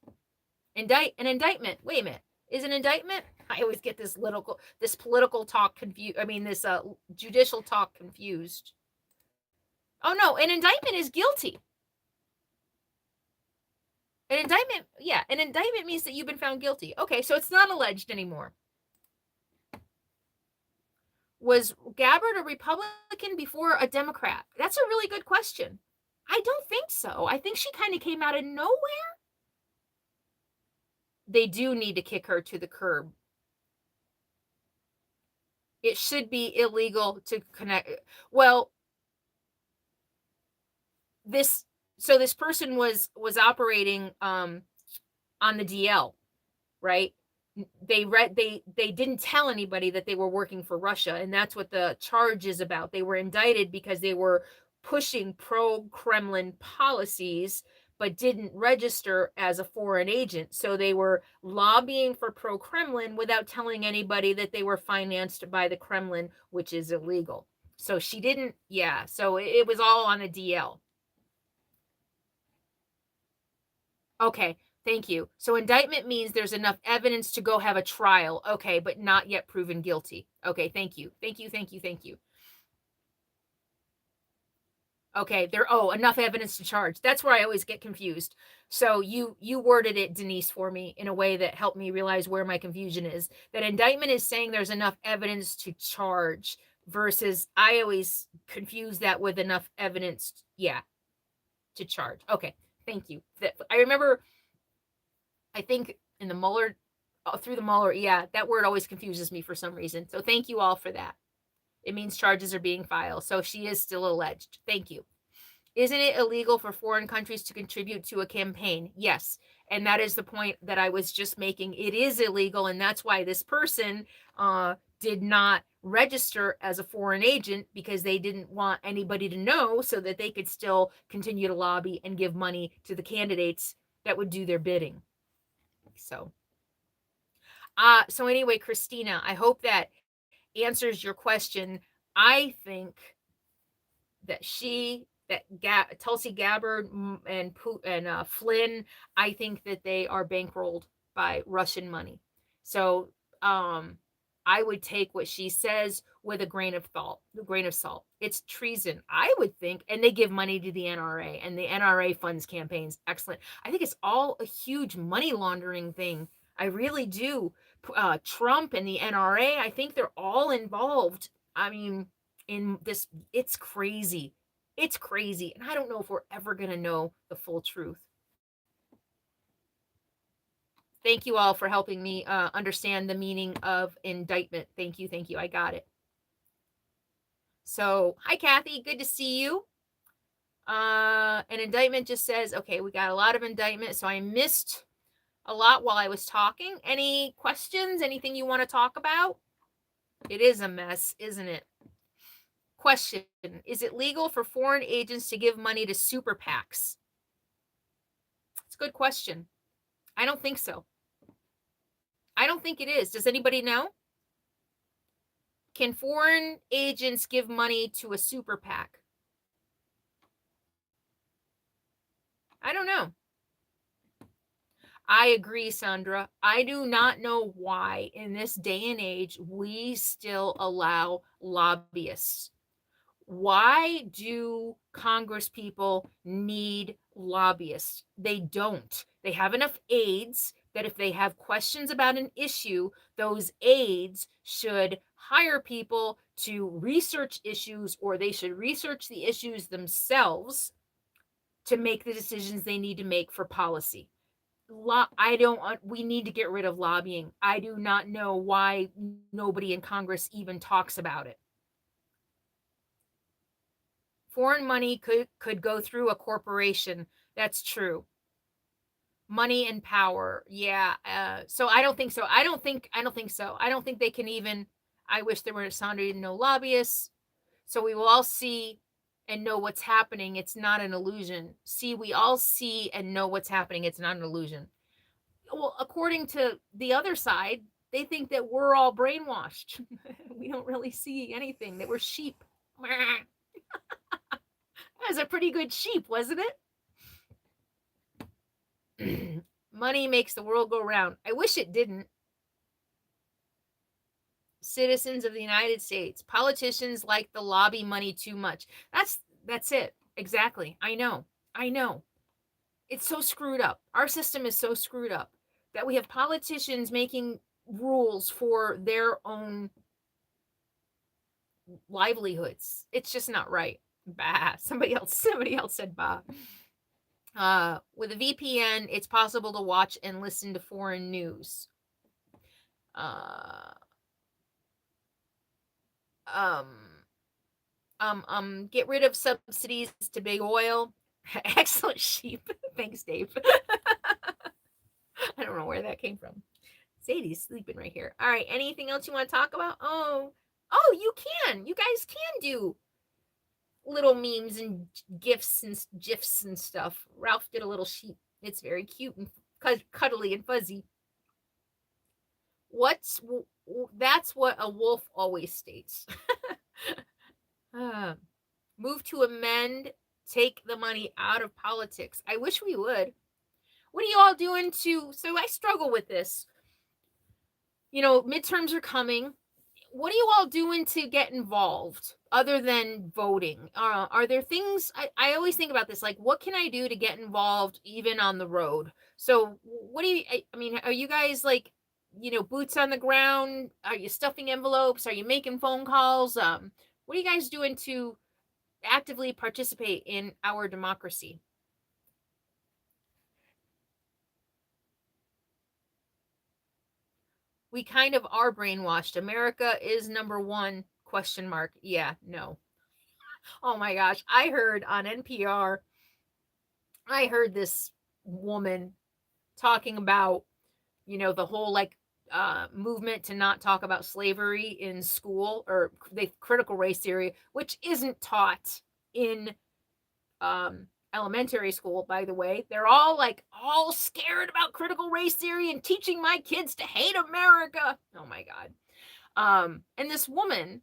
An indictment. Wait a minute. Is an indictment? I always get this political talk confused. I mean, this judicial talk confused. Oh no, an indictment is guilty. An indictment means that you've been found guilty. Okay, so it's not alleged anymore. Was Gabbard a Republican before a Democrat? That's a really good question. I don't think so. I think she kind of came out of nowhere. They do need to kick her to the curb. It should be illegal to connect. Well, this person was operating on the DL, right? They didn't tell anybody that they were working for Russia, and that's what the charge is about. They were indicted because they were pushing pro-Kremlin policies but didn't register as a foreign agent. So they were lobbying for pro-Kremlin without telling anybody that they were financed by the Kremlin, which is illegal. So she didn't, yeah, so it was all on a DL. Okay, thank you. So indictment means there's enough evidence to go have a trial. Okay, but not yet proven guilty. Okay, thank you. Thank you, thank you, thank you. Okay, enough evidence to charge. That's where I always get confused. So you worded it, Denise, for me in a way that helped me realize where my confusion is. That indictment is saying there's enough evidence to charge versus I always confuse that with enough evidence, to charge. Okay, thank you. I remember, I think in the Mueller, through the Mueller, that word always confuses me for some reason. So thank you all for that. It means charges are being filed. So she is still alleged. Thank you. Isn't it illegal for foreign countries to contribute to a campaign? Yes. And that is the point that I was just making. It is illegal. And that's why this person did not register as a foreign agent, because they didn't want anybody to know, so that they could still continue to lobby and give money to the candidates that would do their bidding. So anyway, Christina, I hope that answers your question. I think that Tulsi Gabbard and Flynn, I think that they are bankrolled by Russian money. So I would take what she says with a grain of salt. It's treason, I would think. And they give money to the NRA, and the NRA funds campaigns. Excellent. I think it's all a huge money laundering thing. I really do. Trump and the NRA, I think they're all involved. I mean, in this, it's crazy. It's crazy. And I don't know if we're ever going to know the full truth. Thank you all for helping me understand the meaning of indictment. Thank you. Thank you. I got it. So, hi, Kathy. Good to see you. An indictment just says, okay, we got a lot of indictment. So I missed a lot while I was talking. Any questions? Anything you want to talk about? It is a mess, isn't it? Question: is it legal for foreign agents to give money to super PACs? It's a good question. I don't think so. I don't think it is. Does anybody know? Can foreign agents give money to a super PAC? I don't know. I agree, Sandra. I do not know why in this day and age we still allow lobbyists. Why do Congress people need lobbyists? They don't. They have enough aides that if they have questions about an issue, those aides should hire people to research issues, or they should research the issues themselves to make the decisions they need to make for policy. We need to get rid of lobbying. I do not know why nobody in Congress even talks about it. Foreign money could go through a corporation. That's true. Money and power. Yeah. So I don't think so. I don't think so. I don't think they can even. I wish there were, Sandra, no lobbyists. So we will all see and know what's happening. It's not an illusion. See, we all see and know what's happening. It's not an illusion. Well, according to the other side, they think that we're all brainwashed. We don't really see anything, that we're sheep. That was a pretty good sheep, wasn't it? Money makes the world go round. I wish it didn't. Citizens of the United States, politicians like to lobby money too much. That's it. Exactly. I know. It's so screwed up. Our system is so screwed up that we have politicians making rules for their own livelihoods. It's just not right. Bah. Somebody else said bah. With a VPN, it's possible to watch and listen to foreign news. Get rid of subsidies to big oil. Excellent sheep. Thanks, Dave. I don't know where that came from. Sadie's sleeping right here. All right. Anything else you want to talk about? Oh, you can. You guys can do little memes and gifs and stuff. Ralph did a little sheep. It's very cute and cuddly and fuzzy. That's what a wolf always states. Move to amend, take the money out of politics. I wish we would. What are you all doing so I struggle with this. Midterms are coming. What are you all doing to get involved other than voting? Are there things, I always think about this, like, what can I do to get involved even on the road? So what do you, are you guys like, boots on the ground? Are you stuffing envelopes? Are you making phone calls? What are you guys doing to actively participate in our democracy? We kind of are brainwashed. America is number one, ? Yeah, no. Oh my gosh. I heard on NPR, this woman talking about, the whole movement to not talk about slavery in school, or the critical race theory, which isn't taught in elementary school, by the way. They're all scared about critical race theory and teaching my kids to hate America. Oh my God. And this woman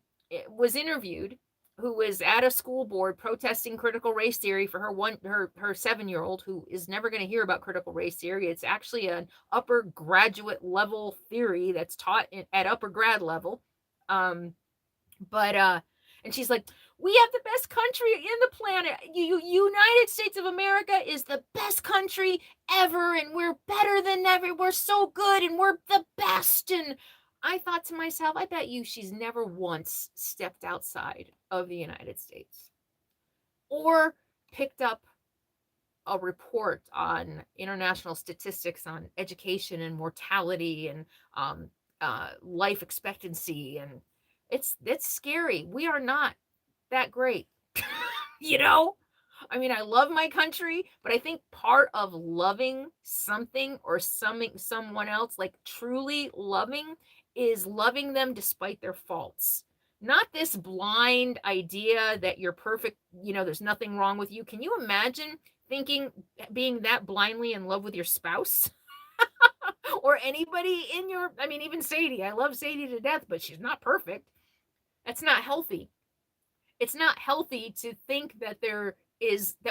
was interviewed, who was at a school board protesting critical race theory for her 7-year-old, who is never going to hear about critical race theory. It's actually an upper graduate level theory that's taught at upper grad level. And she's like, we have the best country in the planet. United States of America is the best country ever, and we're better than ever. We're so good, and we're the best. And I thought to myself, I bet you she's never once stepped outside of the United States or picked up a report on international statistics on education and mortality and life expectancy. And it's scary. We are not that great. I love my country, but I think part of loving something or someone else, like truly loving, is loving them despite their faults. Not this blind idea that you're perfect, there's nothing wrong with you. Can you imagine being that blindly in love with your spouse? Or anybody in your, even Sadie. I love Sadie to death, but she's not perfect. That's not healthy. It's not healthy to think that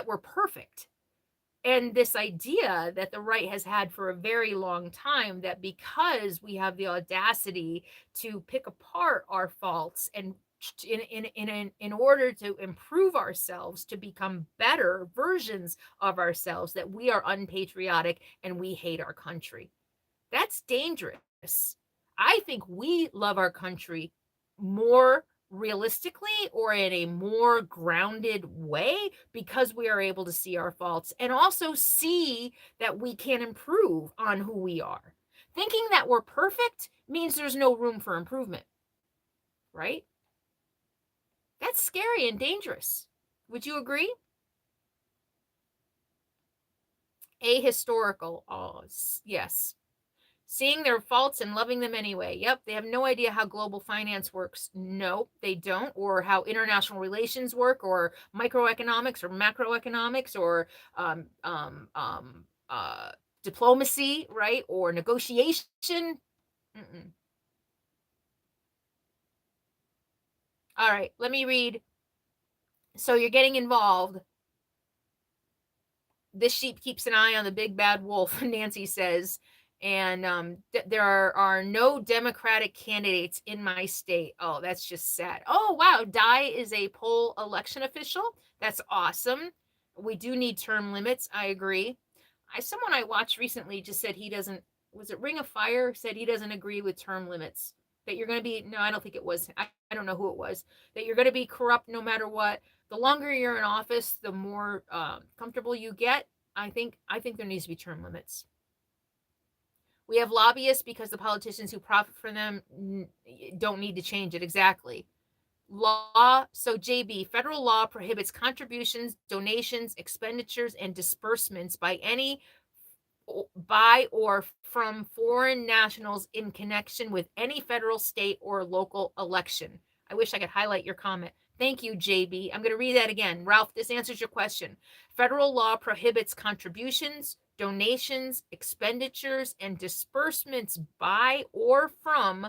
we're perfect. And this idea that the right has had for a very long time, that because we have the audacity to pick apart our faults and in order to improve ourselves, to become better versions of ourselves, that we are unpatriotic and we hate our country. That's dangerous. I think we love our country more realistically, or in a more grounded way, because we are able to see our faults and also see that we can improve on who we are. Thinking that we're perfect means there's no room for improvement, right? That's scary and dangerous. Would you agree? Ahistorical. Oh, yes. Seeing their faults and loving them anyway. Yep, they have no idea how global finance works. No, they don't. Or how international relations work, or microeconomics, or macroeconomics, or um, um, um, uh, diplomacy, right? Or negotiation. Mm-mm. All right, let me read. So you're getting involved. This sheep keeps an eye on the big bad wolf, Nancy says. And there are no Democratic candidates in my state. Oh, that's just sad. Oh, wow. Di is a poll election official. That's awesome. We do need term limits. I agree. Someone I watched recently just said he doesn't, was it Ring of Fire? Said he doesn't agree with term limits. That you're going to be, no, I don't think it was. I don't know who it was. That you're going to be corrupt no matter what. The longer you're in office, the more comfortable you get. I think there needs to be term limits. We have lobbyists because the politicians who profit from them don't need to change it. Exactly. Law. So JB, federal law prohibits contributions, donations, expenditures, and disbursements by or from foreign nationals in connection with any federal, state, or local election. I wish I could highlight your comment. Thank you, JB. I'm going to read that again. Ralph, this answers your question. Federal law prohibits contributions, donations, expenditures, and disbursements by or from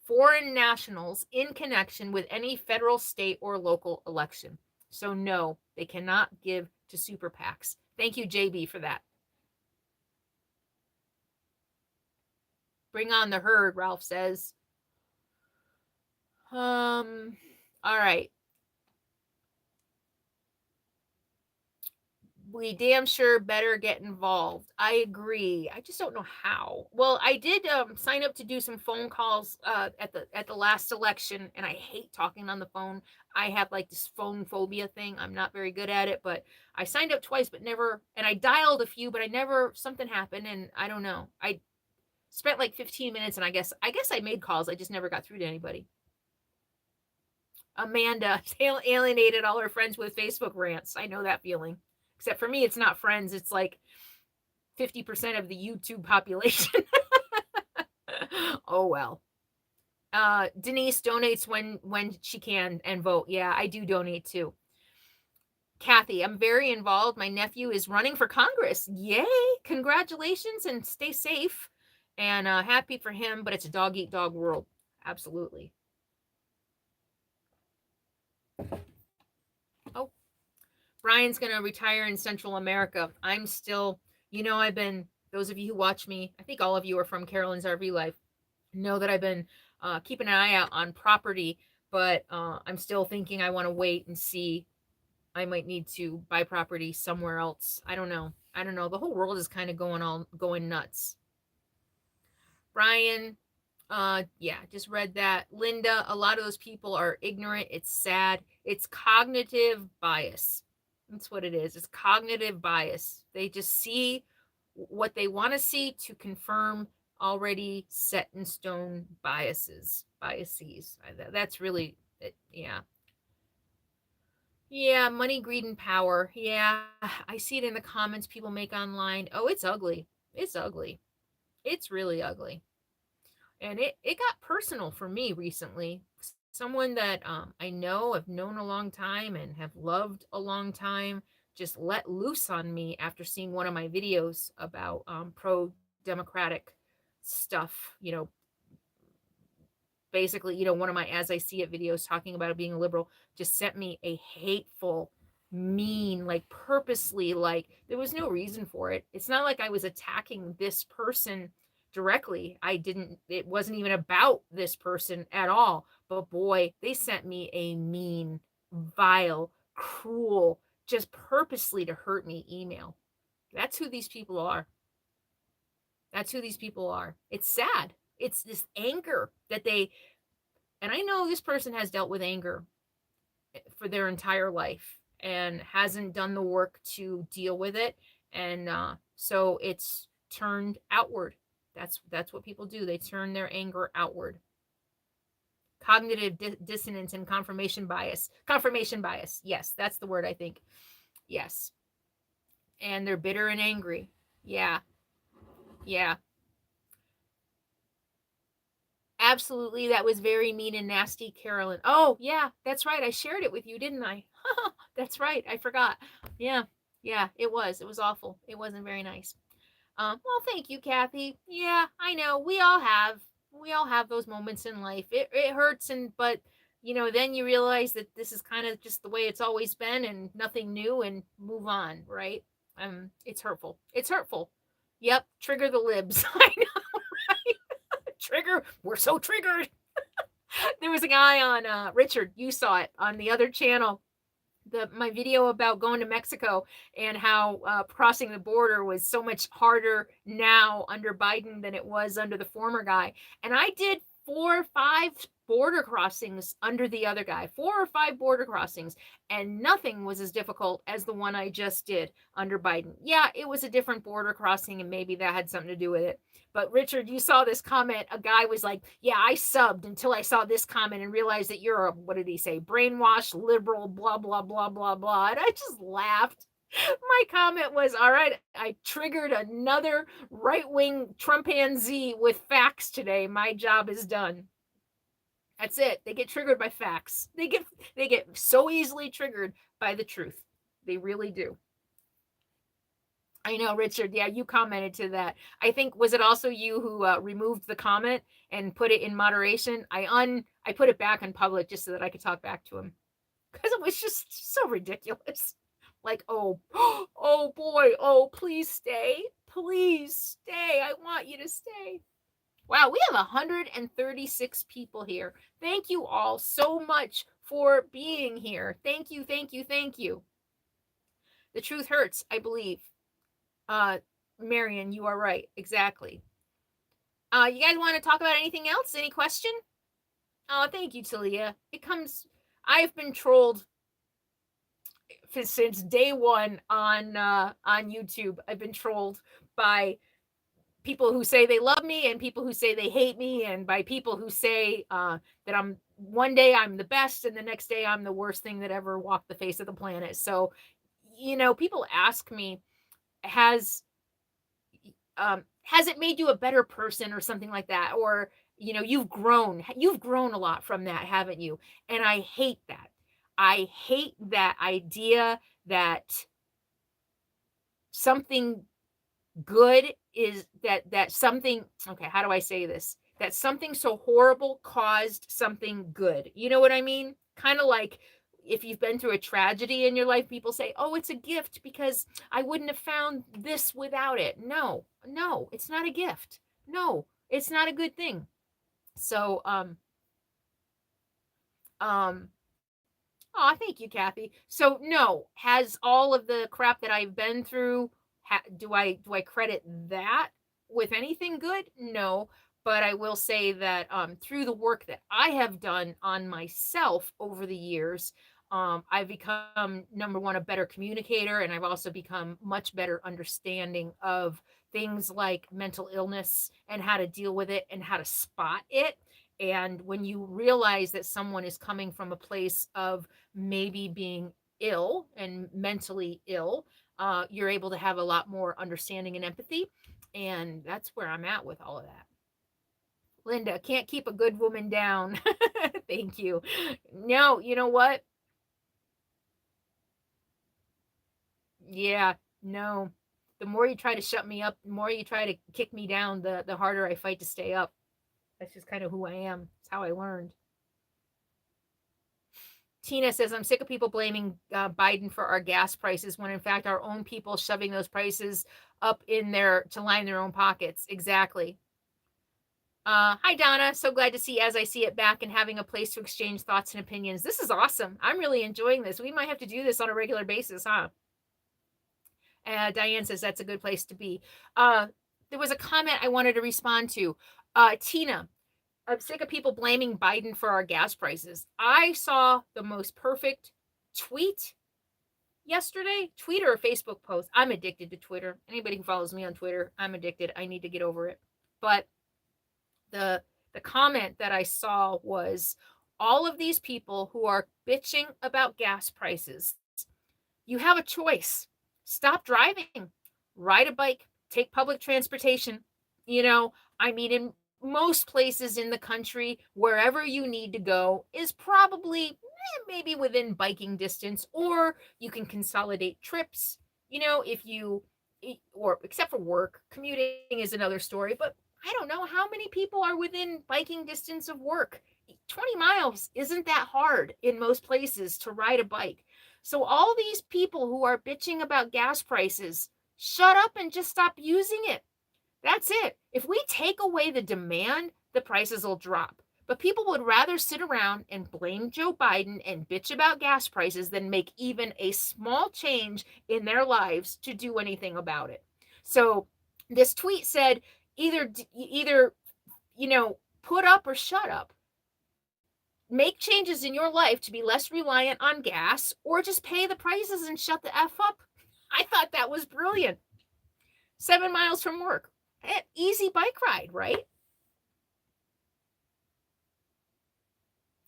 foreign nationals in connection with any federal, state, or local election. So no, they cannot give to super PACs. Thank you, JB, for that. Bring on the herd, Ralph says. All right. We damn sure better get involved. I agree. I just don't know how. Well, I did sign up to do some phone calls at the last election, and I hate talking on the phone. I have like this phone phobia thing. I'm not very good at it, but I signed up twice, but never. And I dialed a few, but I never. Something happened, and I don't know. I spent like 15 minutes, and I guess I made calls. I just never got through to anybody. Amanda alienated all her friends with Facebook rants. I know that feeling. Except for me, it's not friends. It's like 50% of the YouTube population. Oh, well. Denise donates when she can and vote. Yeah, I do donate too. Kathy, I'm very involved. My nephew is running for Congress. Yay! Congratulations and stay safe. And happy for him, but it's a dog eat dog world. Absolutely. Oh, Brian's going to retire in Central America. I'm still, I've been, those of you who watch me, I think all of you are from Carolyn's RV Life, know that I've been keeping an eye out on property, but I'm still thinking I want to wait and see. I might need to buy property somewhere else. I don't know. The whole world is kind of going nuts. Brian, yeah, just read that. Linda, a lot of those people are ignorant. It's sad. It's cognitive bias. That's what it is. It's cognitive bias. They just see what they want to see to confirm already set in stone biases. That's really it. Yeah. Yeah, money, greed, and power. Yeah, I see it in the comments people make online. Oh, it's ugly. It's ugly. It's really ugly. And it got personal for me recently. Someone that I know, have known a long time and have loved a long time, just let loose on me after seeing one of my videos about pro-democratic stuff. Basically, one of my As I See It videos talking about it being a liberal, just sent me a hateful, mean, like purposely, like there was no reason for it. It's not like I was attacking this person directly. It wasn't even about this person at all. But boy, they sent me a mean, vile, cruel, just purposely to hurt me email. That's who these people are. It's sad. It's this anger that and I know this person has dealt with anger for their entire life and hasn't done the work to deal with it. And so it's turned outward. That's what people do. They turn their anger outward. Cognitive dissonance and confirmation bias. Yes, that's the word, I think. Yes. And they're bitter and angry. Yeah. Absolutely, that was very mean and nasty, Carolyn. Oh, yeah, that's right. I shared it with you, didn't I? That's right. I forgot. Yeah, yeah, it was. It was awful. It wasn't very nice. Well, thank you, Kathy. Yeah, I know. We all have those moments in life. It hurts, but then you realize that this is kind of just the way it's always been, and nothing new, and move on, right? It's hurtful. It's hurtful. Yep, trigger the libs. I know, right? Trigger. We're so triggered. There was a guy on Richard. You saw it on the other channel. My video about going to Mexico and how crossing the border was so much harder now under Biden than it was under the former guy. And I did 4 or 5 border crossings under the other guy, 4 or 5 border crossings, and nothing was as difficult as the one I just did under Biden. Yeah, it was a different border crossing, and maybe that had something to do with it. But Richard, you saw this comment. A guy was like, yeah, I subbed until I saw this comment and realized that you're a, what did he say? Brainwashed liberal, blah, blah, blah, blah, blah. And I just laughed. My comment was, all right, I triggered another right-wing Trumpanzee with facts today. My job is done. That's it. They get triggered by facts. They get so easily triggered by the truth. They really do. I know, Richard. Yeah, you commented to that. I think, was it also you who removed the comment and put it in moderation? I put it back in public just so that I could talk back to him because it was just so ridiculous. Like, oh, oh boy, oh, please stay, please stay. I want you to stay. Wow, we have 136 people here. Thank you all so much for being here. Thank you, thank you, thank you. The truth hurts, I believe. Marion, you are right. Exactly. You guys want to talk about anything else? Any question? Oh, thank you, Talia. I've been trolled since day one on YouTube. I've been trolled by people who say they love me and people who say they hate me, and by people who say that one day I'm the best and the next day I'm the worst thing that ever walked the face of the planet. So, people ask me, has it made you a better person or something like that? Or, you've grown a lot from that, haven't you? And I hate that. I hate that idea that something good is that something, okay, how do I say this? That something so horrible caused something good. You know what I mean? Kind of like if you've been through a tragedy in your life, people say, oh, it's a gift because I wouldn't have found this without it. No, it's not a gift. No, it's not a good thing. So, oh, thank you, Kathy. So, no, has all of the crap that I've been through, do I credit that with anything good? No, but I will say that through the work that I have done on myself over the years, I've become, number one, a better communicator, and I've also become much better understanding of things like mental illness and how to deal with it and how to spot it. And when you realize that someone is coming from a place of maybe being ill and mentally ill, you're able to have a lot more understanding and empathy. And that's where I'm at with all of that. Linda, can't keep a good woman down. Thank you. No, you know what? Yeah, no. The more you try to shut me up, the more you try to kick me down, the harder I fight to stay up. That's just kind of who I am. It's how I learned. Tina says, I'm sick of people blaming Biden for our gas prices when in fact our own people shoving those prices up in to line their own pockets. Exactly. Hi, Donna. So glad to see As I See It back and having a place to exchange thoughts and opinions. This is awesome. I'm really enjoying this. We might have to do this on a regular basis, huh? Diane says that's a good place to be. There was a comment I wanted to respond to. Tina, I'm sick of people blaming Biden for our gas prices. I saw the most perfect tweet yesterday. Tweet or a Facebook post. I'm addicted to Twitter. Anybody who follows me on Twitter, I'm addicted. I need to get over it. But the comment that I saw was, all of these people who are bitching about gas prices, you have a choice. Stop driving, ride a bike, take public transportation. I mean, most places in the country, wherever you need to go, is probably maybe within biking distance, or you can consolidate trips. If you, or except for work, commuting is another story, but I don't know how many people are within biking distance of work. 20 miles isn't that hard in most places to ride a bike. So, all these people who are bitching about gas prices, shut up and just stop using it. That's it. If we take away the demand, the prices will drop. But people would rather sit around and blame Joe Biden and bitch about gas prices than make even a small change in their lives to do anything about it. So this tweet said either put up or shut up. Make changes in your life to be less reliant on gas, or just pay the prices and shut the F up. I thought that was brilliant. 7 miles from work. Easy bike ride, right?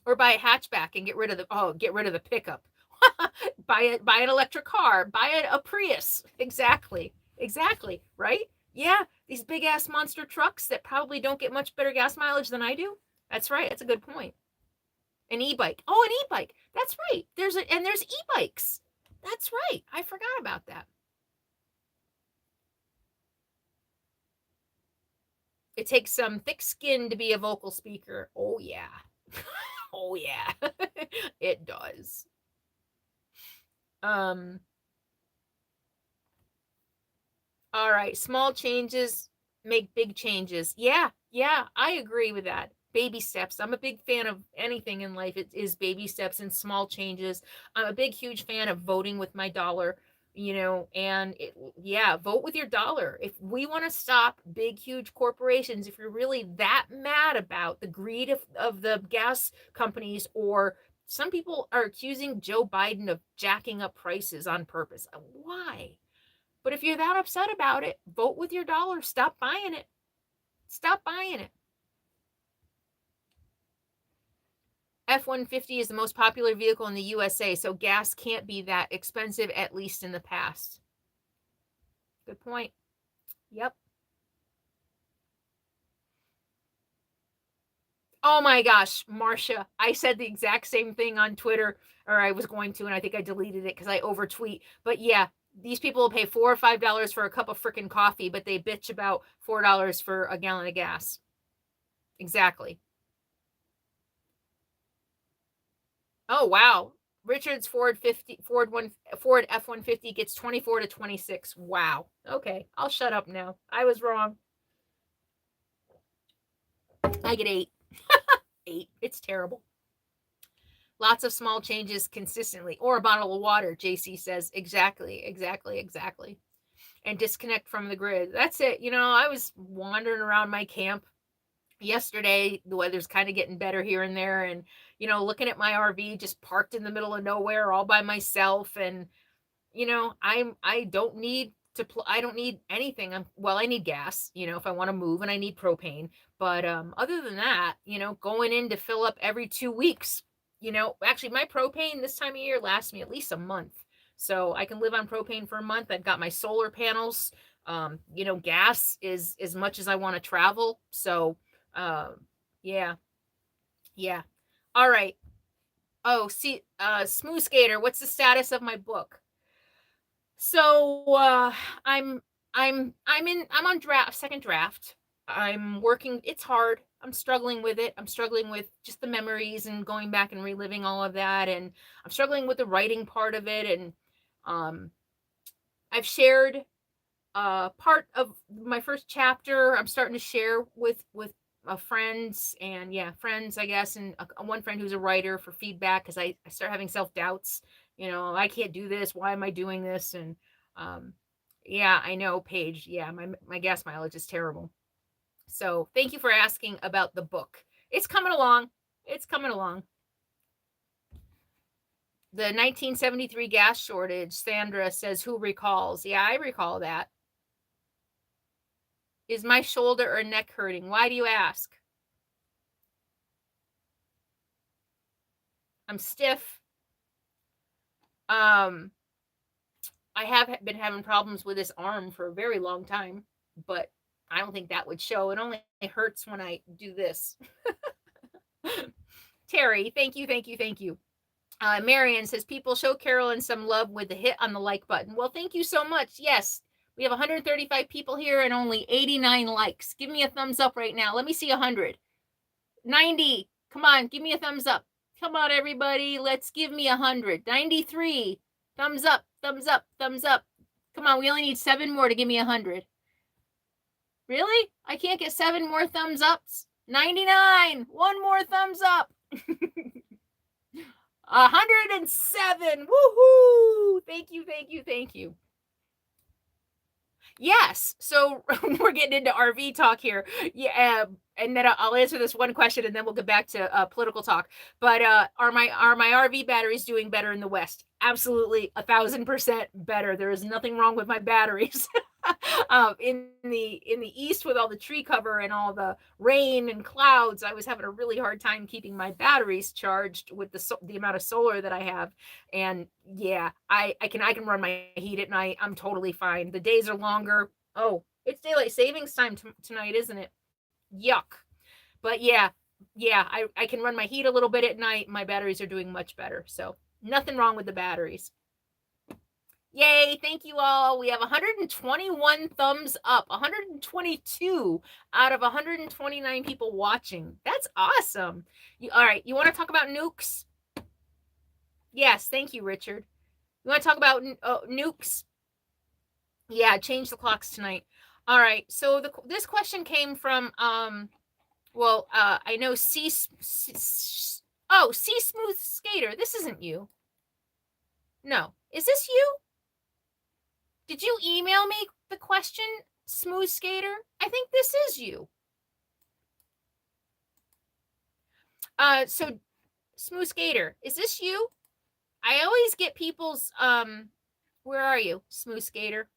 Or buy a hatchback and get rid of the pickup. buy an electric car, buy a Prius. Exactly, right? Yeah, these big ass monster trucks that probably don't get much better gas mileage than I do. That's right. That's a good point. An e-bike. Oh, an e-bike. That's right. There's e-bikes. That's right. I forgot about that. It takes some thick skin to be a vocal speaker. Oh yeah. Oh yeah. It does. All right, small changes make big changes. Yeah, I agree with that. Baby steps. I'm a big fan of anything in life. It is baby steps and small changes. I'm a huge fan of voting with my dollar, and vote with your dollar. If we want to stop big, huge corporations, if you're really that mad about the greed of the gas companies, or some people are accusing Joe Biden of jacking up prices on purpose. Why? But if you're that upset about it, vote with your dollar. Stop buying it. Stop buying it. F-150 is the most popular vehicle in the USA, so gas can't be that expensive, at least in the past. Good point. Yep. Oh my gosh, Marcia, I said the exact same thing on Twitter, or I was going to, and I think I deleted it because I overtweet. But yeah, these people will pay $4 or $5 for a cup of freaking coffee, but they bitch about $4 for a gallon of gas. Exactly. Oh wow. Richard's Ford F-150 gets 24 to 26. Wow. Okay, I'll shut up now. I was wrong. I get 8. 8. It's terrible. Lots of small changes consistently. Or a bottle of water, JC says. Exactly. And disconnect from the grid. That's it. I was wandering around my camp yesterday. The weather's kind of getting better here and there, and looking at my RV just parked in the middle of nowhere all by myself. And I don't need I don't need anything. I need gas, if I want to move, and I need propane. But other than that, going in to fill up every 2 weeks, actually my propane this time of year lasts me at least a month. So I can live on propane for a month. I've got my solar panels. Gas is as much as I want to travel. So yeah. All right. Oh, see, Smooth Skater, what's the status of my book? So I'm on second draft. I'm working. It's hard. I'm struggling with it. I'm struggling with just the memories and going back and reliving all of that, and I'm struggling with the writing part of it. And I've shared part of my first chapter. I'm starting to share with friends, and friends, I guess, and one friend who's a writer, for feedback, because I start having self-doubts. I can't do this. Why am I doing this? And I know, Paige. Yeah, my gas mileage is terrible. So thank you for asking about the book. It's coming along. The 1973 gas shortage, Sandra says, who recalls? Yeah, I recall that. Is my shoulder or neck hurting? Why do you ask? I'm stiff. I have been having problems with this arm for a very long time, but I don't think that would show. It only hurts when I do this. Terry, thank you, thank you, thank you. Marion says, people show Carolyn some love with the hit on the like button. Well, thank you so much. Yes, we have 135 people here and only 89 likes. Give me a thumbs up right now. Let me see 100. 90. Come on, give me a thumbs up. Come on, everybody. Let's give me 100. 93. Thumbs up, thumbs up, thumbs up. Come on, we only need 7 more to give me 100. Really? I can't get 7 more thumbs ups? 99. 1 more thumbs up. 107. Woohoo! Thank you, thank you, thank you. Yes, so we're getting into RV talk here. Yeah, and then I'll answer this one question, and then we'll get back to political talk. But are my RV batteries doing better in the West? Absolutely, 1,000% better. There is nothing wrong with my batteries. In the East, with all the tree cover and all the rain and clouds, I was having a really hard time keeping my batteries charged with the amount of solar that I have. And yeah, I can run my heat at night. I'm totally fine. The days are longer. Oh, it's daylight savings time tonight, isn't it? Yuck. But yeah, I can run my heat a little bit at night. My batteries are doing much better. So nothing wrong with the batteries. Yay, thank you all. We have 121 thumbs up, 122 out of 129 people watching. That's awesome. All right, you want to talk about nukes? Yes, thank you, Richard. You want to talk about nukes? Yeah, change the clocks tonight. All right, so this question came from, I know C Smooth Skater. This isn't you. No, is this you? Did you email me the question, Smooth Skater? I think this is you. So Smooth Skater, is this you? I always get people's, where are you, Smooth Skater?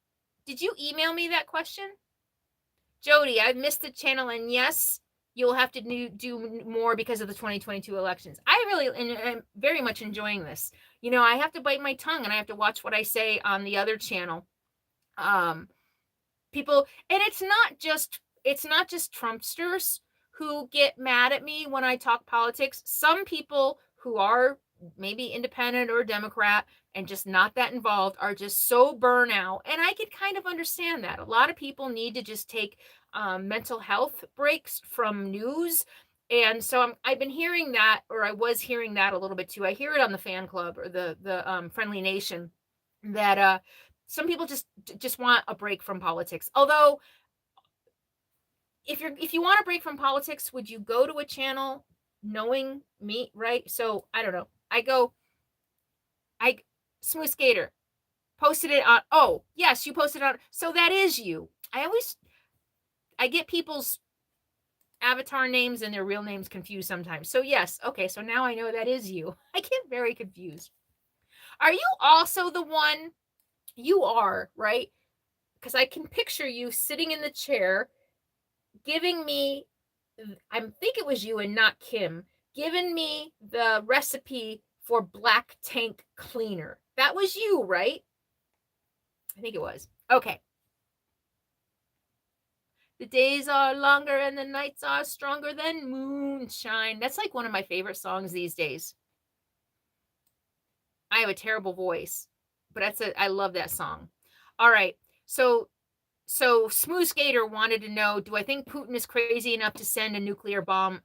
Did you email me that question? Jody, I've missed the channel, and yes, you'll have to do more because of the 2022 elections. I really am very much enjoying this. You know, I have to bite my tongue, and I have to watch what I say on the other channel. People, and it's not just Trumpsters who get mad at me when I talk politics. Some people who are maybe independent or Democrat and just not that involved are just so burnout, and I could kind of understand that. A lot of people need to just take mental health breaks from news. And so I've been hearing that, or I was hearing that a little bit too. I hear it on the fan club or the Friendly Nation, that some people just want a break from politics. Although, if you want a break from politics, would you go to a channel knowing me, right? So I don't know. Smooth Skater posted it on. Oh yes, you posted on. So that is you. I get people's avatar names and their real names confused sometimes. So yes, okay. So now I know that is you. I get very confused. Are you also the one? You are, right? Because I can picture you sitting in the chair giving me, I think it was you and not Kim, giving me the recipe for black tank cleaner. That was you, right? I think it was. Okay. The days are longer and the nights are stronger than moonshine. That's like one of my favorite songs these days. I have a terrible voice, but I love that song. All right. So Smooth Skater wanted to know, do I think Putin is crazy enough to send a nuclear bomb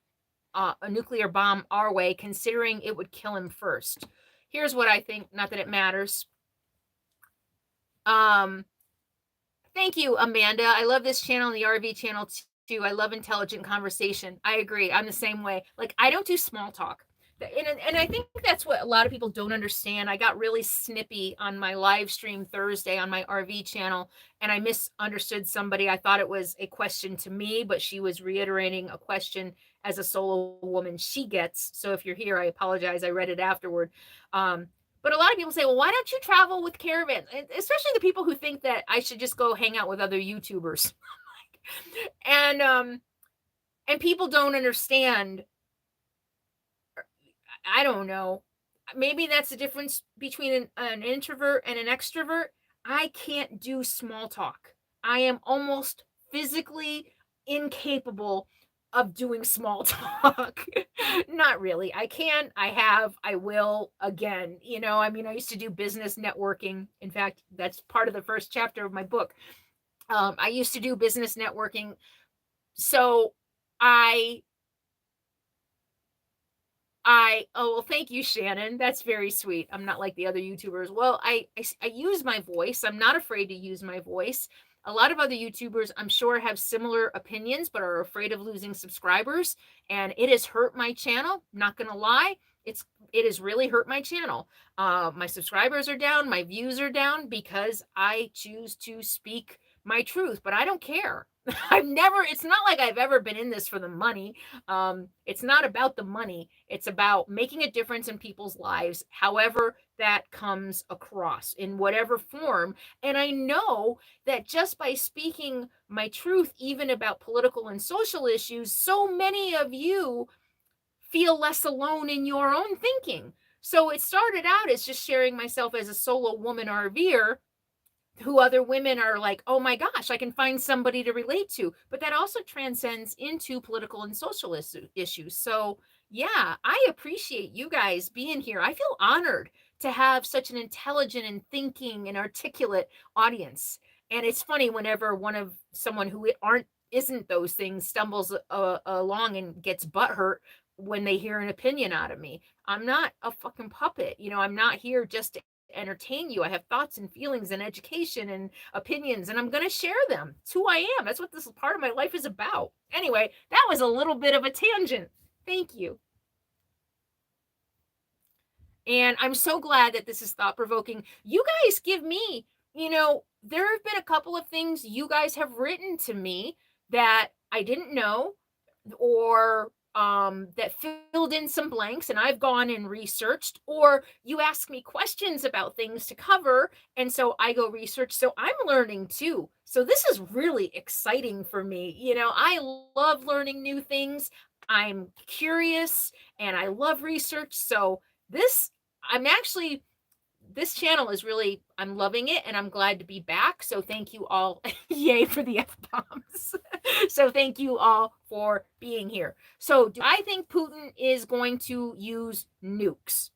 our way, considering it would kill him first? Here's what I think, not that it matters. Thank you, Amanda. I love this channel and the RV channel too. I love intelligent conversation. I agree. I'm the same way. Like, I don't do small talk. And I think that's what a lot of people don't understand. I got really snippy on my live stream Thursday on my RV channel, and I misunderstood somebody. I thought it was a question to me, but she was reiterating a question as a solo woman she gets. So if you're here, I apologize. I read it afterward. But a lot of people say, well, why don't you travel with caravans? Especially the people who think that I should just go hang out with other YouTubers. And people don't understand. I don't know. Maybe that's the difference between an introvert and an extrovert. I can't do small talk. I am almost physically incapable of doing small talk. Not really. I can, I have, I will again. I mean, I used to do business networking. In fact, that's part of the first chapter of my book. I used to do business networking. So I oh, well, thank you, Shannon. That's very sweet. I'm not like the other YouTubers. Well, I use my voice. I'm not afraid to use my voice. A lot of other YouTubers, I'm sure, have similar opinions, but are afraid of losing subscribers. And it has hurt my channel. Not gonna lie, it has really hurt my channel. My subscribers are down, my views are down because I choose to speak my truth, but I don't care. It's not like I've ever been in this for the money. It's not about the money. It's about making a difference in people's lives, however that comes across in whatever form. And I know that just by speaking my truth, even about political and social issues, so many of you feel less alone in your own thinking. So it started out as just sharing myself as a solo woman RVer who other women are like, oh my gosh, I can find somebody to relate to. But that also transcends into political and social issues. So, yeah, I appreciate you guys being here. I feel honored to have such an intelligent and thinking and articulate audience. And it's funny whenever someone who isn't those things stumbles along and gets butthurt when they hear an opinion out of me. I'm not a fucking puppet. I'm not here just to entertain you. I have thoughts and feelings and education and opinions, and I'm going to share them. It's who I am. That's what this part of my life is about. Anyway, that was a little bit of a tangent. Thank you. And I'm so glad that this is thought-provoking. You guys give me, there have been a couple of things you guys have written to me that I didn't know, or that filled in some blanks, and I've gone and researched, or you ask me questions about things to cover, and so I go research. So I'm learning too. So this is really exciting for me. I love learning new things. I'm curious and I love research. So this channel is really, I'm loving it, and I'm glad to be back. So thank you all. Yay for the F-bombs. So thank you all for being here. So do I think Putin is going to use nukes?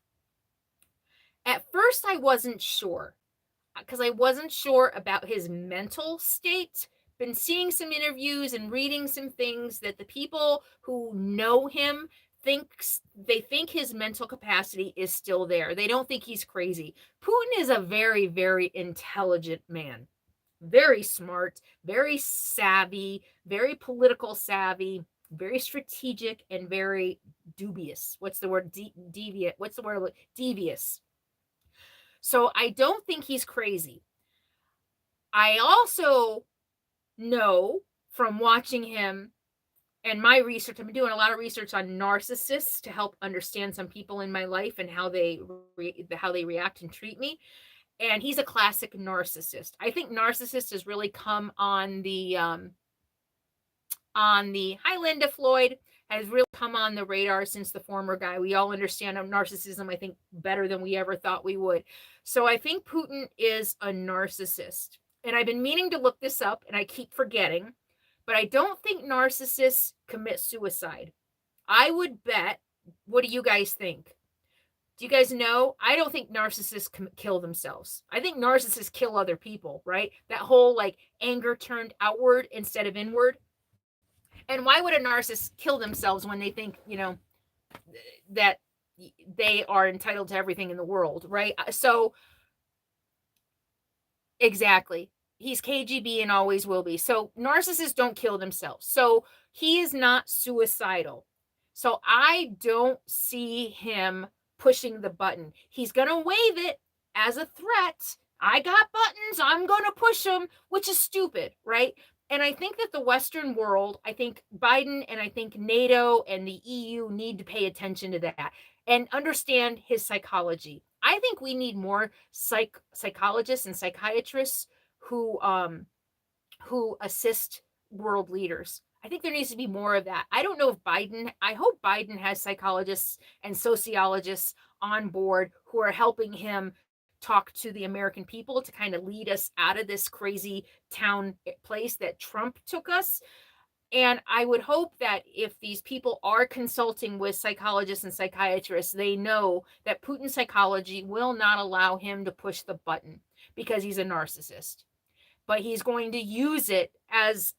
At first, I wasn't sure, because I wasn't sure about his mental state. Been seeing some interviews and reading some things that the people who know him they think his mental capacity is still there. They don't think he's crazy. Putin is a very, very intelligent man. Very smart, very savvy, very political savvy, very strategic, and very dubious. What's the word? Deviant. What's the word? Devious. So I don't think he's crazy. I also know from watching him and my research, I've been doing a lot of research on narcissists to help understand some people in my life and how they react and treat me. And he's a classic narcissist. I think narcissist has really come on the hi Linda Floyd, has really come on the radar since the former guy. We all understand narcissism, I think, better than we ever thought we would. So I think Putin is a narcissist. And I've been meaning to look this up, and I keep forgetting. But I don't think narcissists commit suicide. I would bet. What do you guys think? Do you guys know? I don't think narcissists kill themselves. I think narcissists kill other people, right? That whole like anger turned outward instead of inward. And why would a narcissist kill themselves when they think, that they are entitled to everything in the world, right? So, exactly. He's KGB and always will be. So narcissists don't kill themselves. So he is not suicidal. So I don't see him pushing the button. He's going to wave it as a threat. I got buttons. I'm going to push them, which is stupid, right? And I think that the Western world, I think Biden and I think NATO and the EU need to pay attention to that and understand his psychology. I think we need more psychologists and psychiatrists who assist world leaders. I think there needs to be more of that. I don't know if I hope Biden has psychologists and sociologists on board who are helping him talk to the American people to kind of lead us out of this crazy town place that Trump took us. And I would hope that if these people are consulting with psychologists and psychiatrists, they know that Putin's psychology will not allow him to push the button because he's a narcissist. But he's going to use it as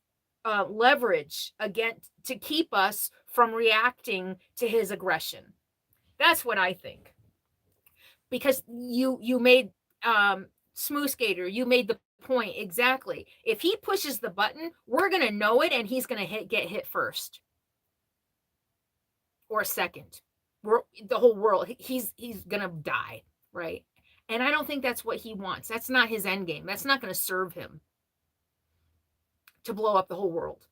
leverage against to keep us from reacting to his aggression. That's what I think. Because you made Smooth Skater, you made the point exactly. If he pushes the button, we're going to know it, and he's going to get hit first or second. The whole world, he's going to die, right? And I don't think that's what he wants. That's not his end game. That's not going to serve him to blow up the whole world.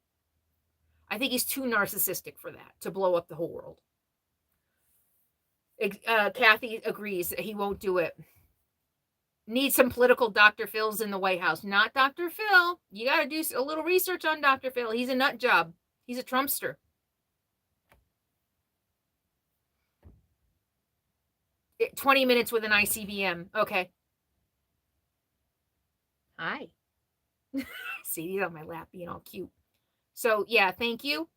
I think he's too narcissistic for that, to blow up the whole world. Kathy agrees that he won't do it. Need some political Dr. Phils in the White House. Not Dr. Phil. You got to do a little research on Dr. Phil. He's a nut job. He's a Trumpster. 20 minutes with an ICBM. Okay. Hi. See, he's on my lap being all cute. So, yeah, thank you.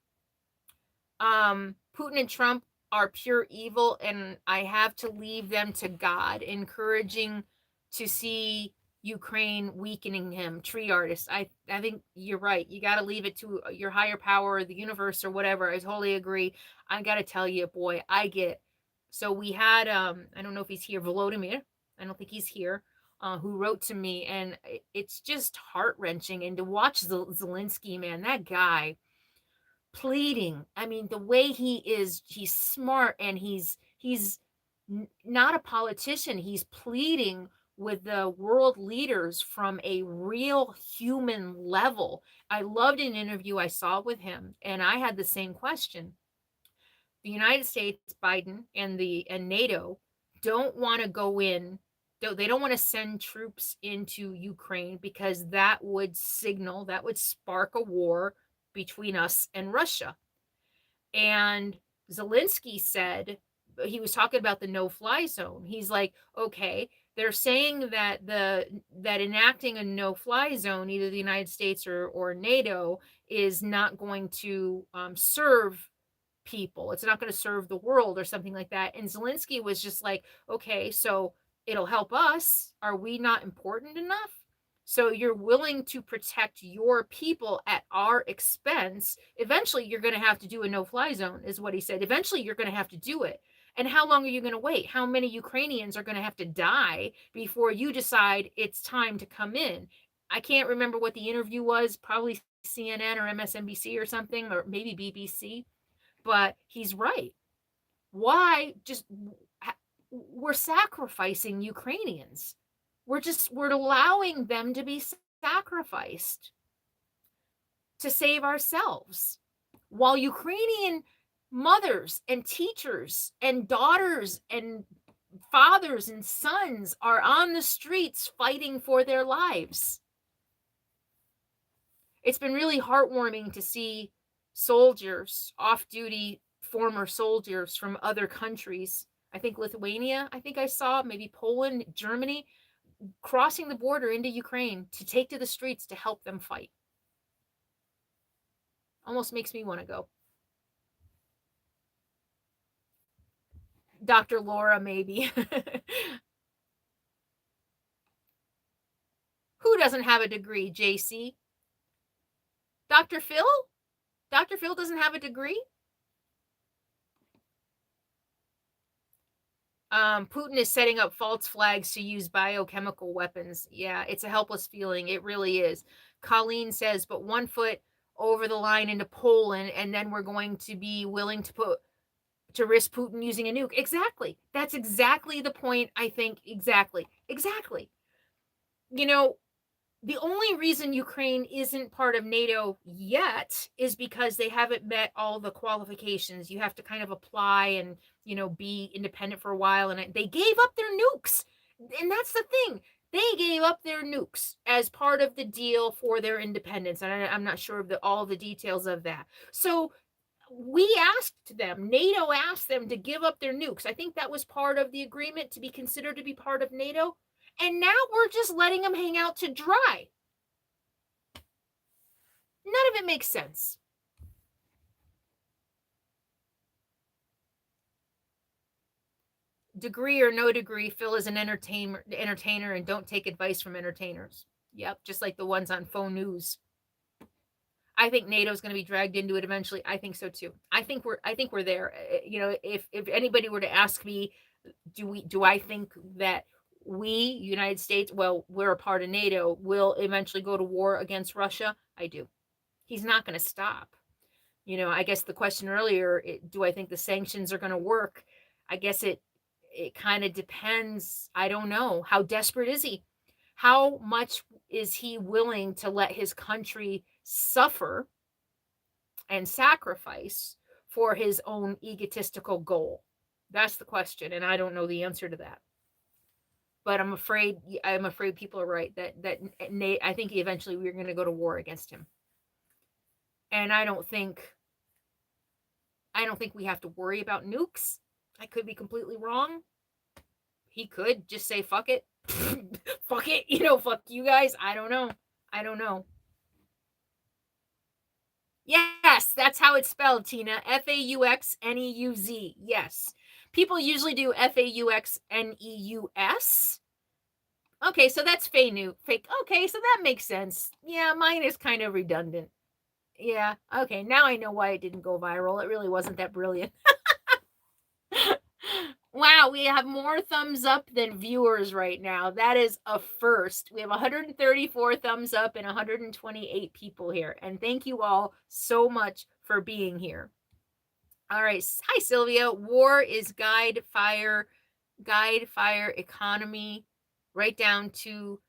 Putin and Trump are pure evil, and I have to leave them to God, encouraging to see Ukraine weakening him. Tree artist. I think you're right. You got to leave it to your higher power or the universe or whatever. I totally agree. I got to tell you, boy, I get. So we had, I don't know if he's here, Volodymyr. I don't think he's here, who wrote to me, and it's just heart-wrenching. And to watch Zelensky, man, that guy pleading. I mean, the way he's smart, and he's not a politician. He's pleading with the world leaders from a real human level. I loved an interview I saw with him, and I had the same question. The United States, Biden, and NATO don't want to go in. They don't want to send troops into Ukraine because that would spark a war between us and Russia. And Zelensky said, he was talking about the no-fly zone. He's like, okay, they're saying that enacting a no-fly zone, either the United States or NATO, is not going to serve people. It's not going to serve the world or something like that. And Zelensky was just like, okay, so it'll help us. Are we not important enough? So you're willing to protect your people at our expense. Eventually, you're going to have to do a no-fly zone, is what he said. Eventually, you're going to have to do it. And how long are you going to wait? How many Ukrainians are going to have to die before you decide it's time to come in? I can't remember what the interview was, probably CNN or MSNBC or something, or maybe BBC. But he's right. Why? We're sacrificing Ukrainians. We're allowing them to be sacrificed to save ourselves, while Ukrainian mothers and teachers and daughters and fathers and sons are on the streets fighting for their lives. It's been really heartwarming to see soldiers, off-duty former soldiers from other countries. I think Lithuania, I think I saw, maybe Poland, Germany, crossing the border into Ukraine to take to the streets to help them fight. Almost makes me want to go. Dr. Laura, maybe. Who doesn't have a degree, JC? Dr. Phil? Dr. Phil doesn't have a degree? Putin is setting up false flags to use biochemical weapons. Yeah, it's a helpless feeling. It really is. Colleen says, but 1 foot over the line into Poland, and then we're going to be willing to risk Putin using a nuke. Exactly. That's exactly the point, I think. Exactly. You know, the only reason Ukraine isn't part of NATO yet is because they haven't met all the qualifications. You have to kind of apply and, be independent for a while. And they gave up their nukes. And that's the thing. They gave up their nukes as part of the deal for their independence. And I'm not sure of all the details of that. So we asked them, NATO asked them to give up their nukes. I think that was part of the agreement to be considered to be part of NATO. And now we're just letting them hang out to dry. None of it makes sense. Degree or no degree, Phil is an entertainer and don't take advice from entertainers. Yep, just like the ones on phone news. I think NATO's going to be dragged into it eventually. I think so too. I think we're there. You know, if anybody were to ask me, do I think that we, United States, well, we're a part of NATO, will eventually go to war against Russia? I do. He's not going to stop. You know, I guess the question earlier, do I think the sanctions are going to work? I guess it kind of depends. I don't know. How desperate is he? How much is he willing to let his country suffer and sacrifice for his own egotistical goal? That's the question, and I don't know the answer to that. But I'm afraid people are right that I think eventually we're going to go to war against him. And I don't think we have to worry about nukes. I could be completely wrong. He could just say fuck it. Fuck it, you know, fuck you guys. I don't know. Yes, that's how it's spelled, Tina. Fauxneuz. Yes. People usually do Fauxneus. Okay, so that's fake. Okay, so that makes sense. Yeah, mine is kind of redundant. Yeah, okay, now I know why it didn't go viral. It really wasn't that brilliant. Wow, we have more thumbs up than viewers right now. That is a first. We have 134 thumbs up and 128 people here. And thank you all so much for being here. All right. Hi, Sylvia. War is guide, fire, economy, right down to,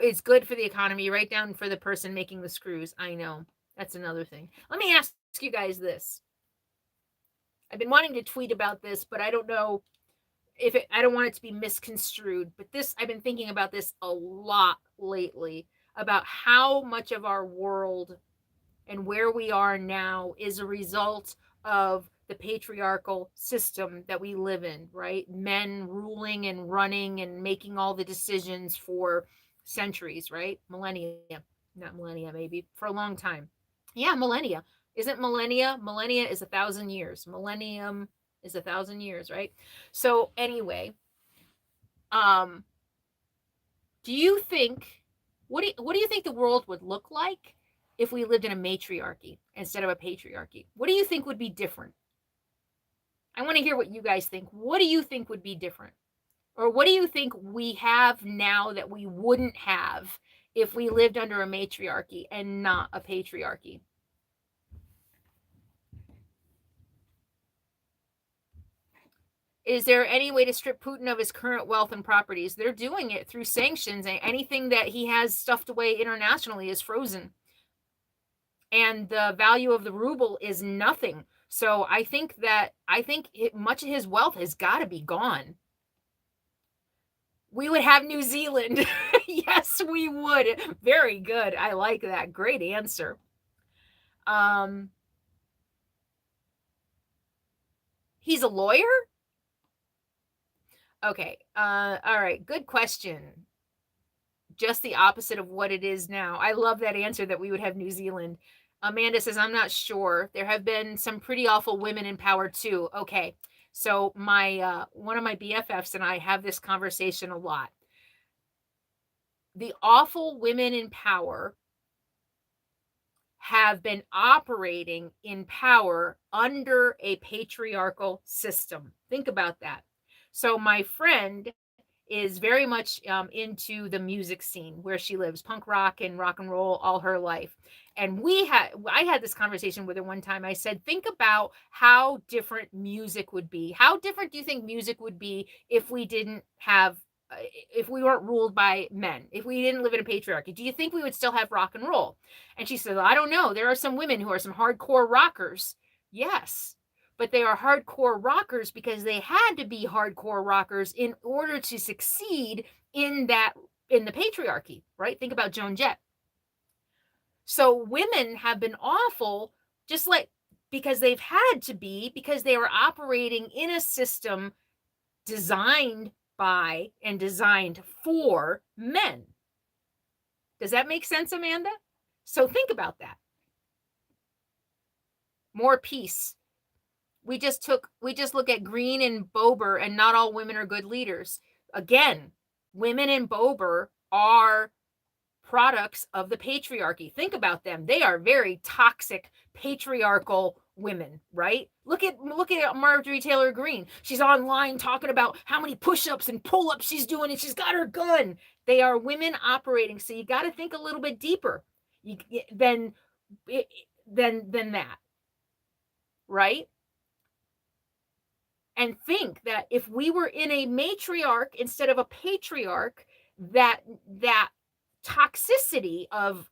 it's good for the economy, right down for the person making the screws. I know. That's another thing. Let me ask you guys this. I've been wanting to tweet about this, but I don't know I don't want it to be misconstrued, but I've been thinking about this a lot lately, about how much of our world and where we are now is a result of the patriarchal system that we live in, right? Men ruling and running and making all the decisions for centuries, right? Millennia, not millennia, maybe for a long time. Yeah, millennia. Isn't millennia? Millennia is 1,000 years. Millennium is 1,000 years, right? So anyway, do you think, what do you think the world would look like if we lived in a matriarchy instead of a patriarchy? What do you think would be different? I want to hear what you guys think. What do you think would be different? Or what do you think we have now that we wouldn't have if we lived under a matriarchy and not a patriarchy? Is there any way to strip Putin of his current wealth and properties? They're doing it through sanctions. Anything that he has stuffed away internationally is frozen. And the value of the ruble is nothing. So I think much of his wealth has got to be gone. We would have New Zealand. Yes, we would. Very good. I like that. Great answer. He's a lawyer? Okay. All right. Good question. Just the opposite of what it is now. I love that answer that we would have New Zealand. Amanda says, I'm not sure. There have been some pretty awful women in power too. Okay. So my one of my BFFs and I have this conversation a lot. The awful women in power have been operating in power under a patriarchal system. Think about that. So my friend is very much into the music scene where she lives, punk rock and rock and roll all her life. And I had this conversation with her one time. I said, think about how different music would be. How different do you think music would be if we weren't ruled by men, if we didn't live in a patriarchy? Do you think we would still have rock and roll? And she said, I don't know. There are some women who are some hardcore rockers. Yes. But they are hardcore rockers because they had to be hardcore rockers in order to succeed in the patriarchy, right? Think about Joan Jett. So women have been awful, just like because they've had to be, because they were operating in a system designed by and designed for men. Does that make sense, Amanda? So think about that. More peace. We just look at Green and Bober, and not all women are good leaders. Again, women in Bober are products of the patriarchy. Think about them. They are very toxic, patriarchal women, right? Look at Marjorie Taylor Greene. She's online talking about how many push-ups and pull-ups she's doing, and she's got her gun. They are women operating. So you got to think a little bit deeper than that, right? And think that if we were in a matriarch instead of a patriarch, that toxicity of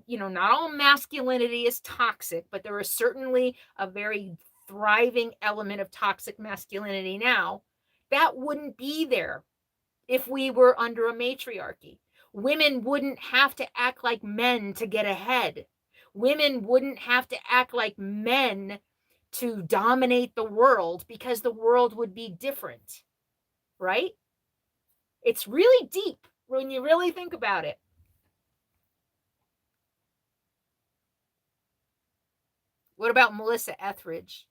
not all masculinity is toxic, but there is certainly a very thriving element of toxic masculinity now that wouldn't be there if we were under a matriarchy. Women wouldn't have to act like men to get ahead. Women wouldn't have to act like men to dominate the world, because the world would be different, right? It's really deep when you really think about it. What about Melissa Etheridge?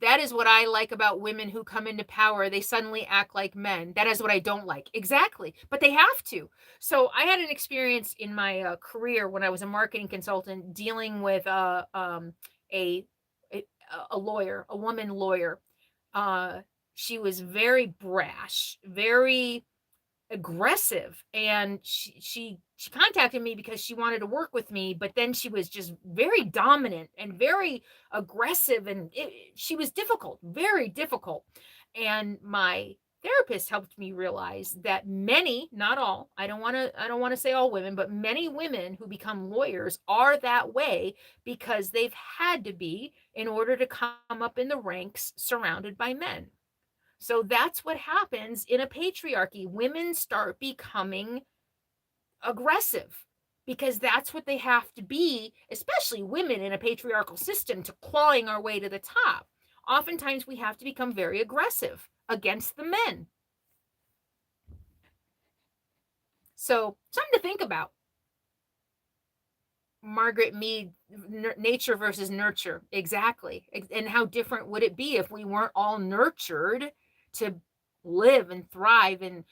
That is what I like about women who come into power. They suddenly act like men. That is what I don't like. Exactly. But they have to. So I had an experience in my career when I was a marketing consultant dealing with a lawyer, a woman lawyer. She was very brash, very aggressive, and she contacted me because she wanted to work with me, but then she was just very dominant and very aggressive, and she was difficult, very difficult. And my therapist helped me realize that many, not all, I don't want to say all women, but many women who become lawyers are that way because they've had to be in order to come up in the ranks surrounded by men. So that's what happens in a patriarchy. Women start becoming aggressive because that's what they have to be, especially women in a patriarchal system, to clawing our way to the top. Oftentimes we have to become very aggressive against the men. So something to think about. Margaret Mead, nature versus nurture. Exactly. And how different would it be if we weren't all nurtured to live and thrive and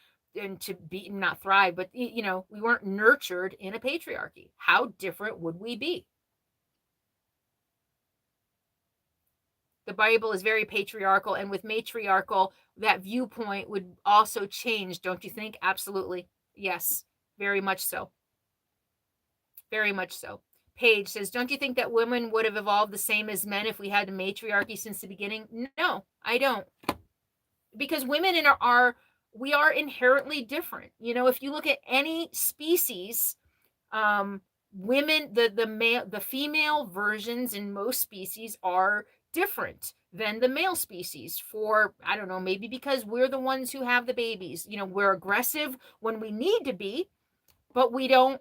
to be, not thrive, but we weren't nurtured in a patriarchy? How different would we be? The Bible is very patriarchal, and with matriarchal, that viewpoint would also change, don't you think? Absolutely. Yes, very much so. Very much so. Paige says, don't you think that women would have evolved the same as men if we had a matriarchy since the beginning? No, I don't. Because women we are inherently different. If you look at any species, women, the female versions in most species are different than the male species for, I don't know, maybe because we're the ones who have the babies. We're aggressive when we need to be, but we don't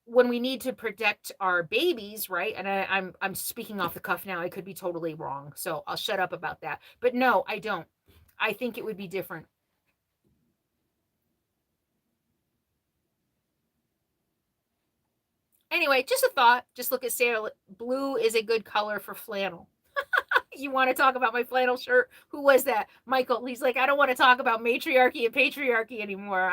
when we need to protect our babies, right? And I'm speaking off the cuff now. I could be totally wrong, so I'll shut up about that. But no, I don't. I think it would be different. Anyway, just a thought. Just look at Sarah. Blue is a good color for flannel. You want to talk about my flannel shirt? Who was that? Michael. He's like, I don't want to talk about matriarchy and patriarchy anymore.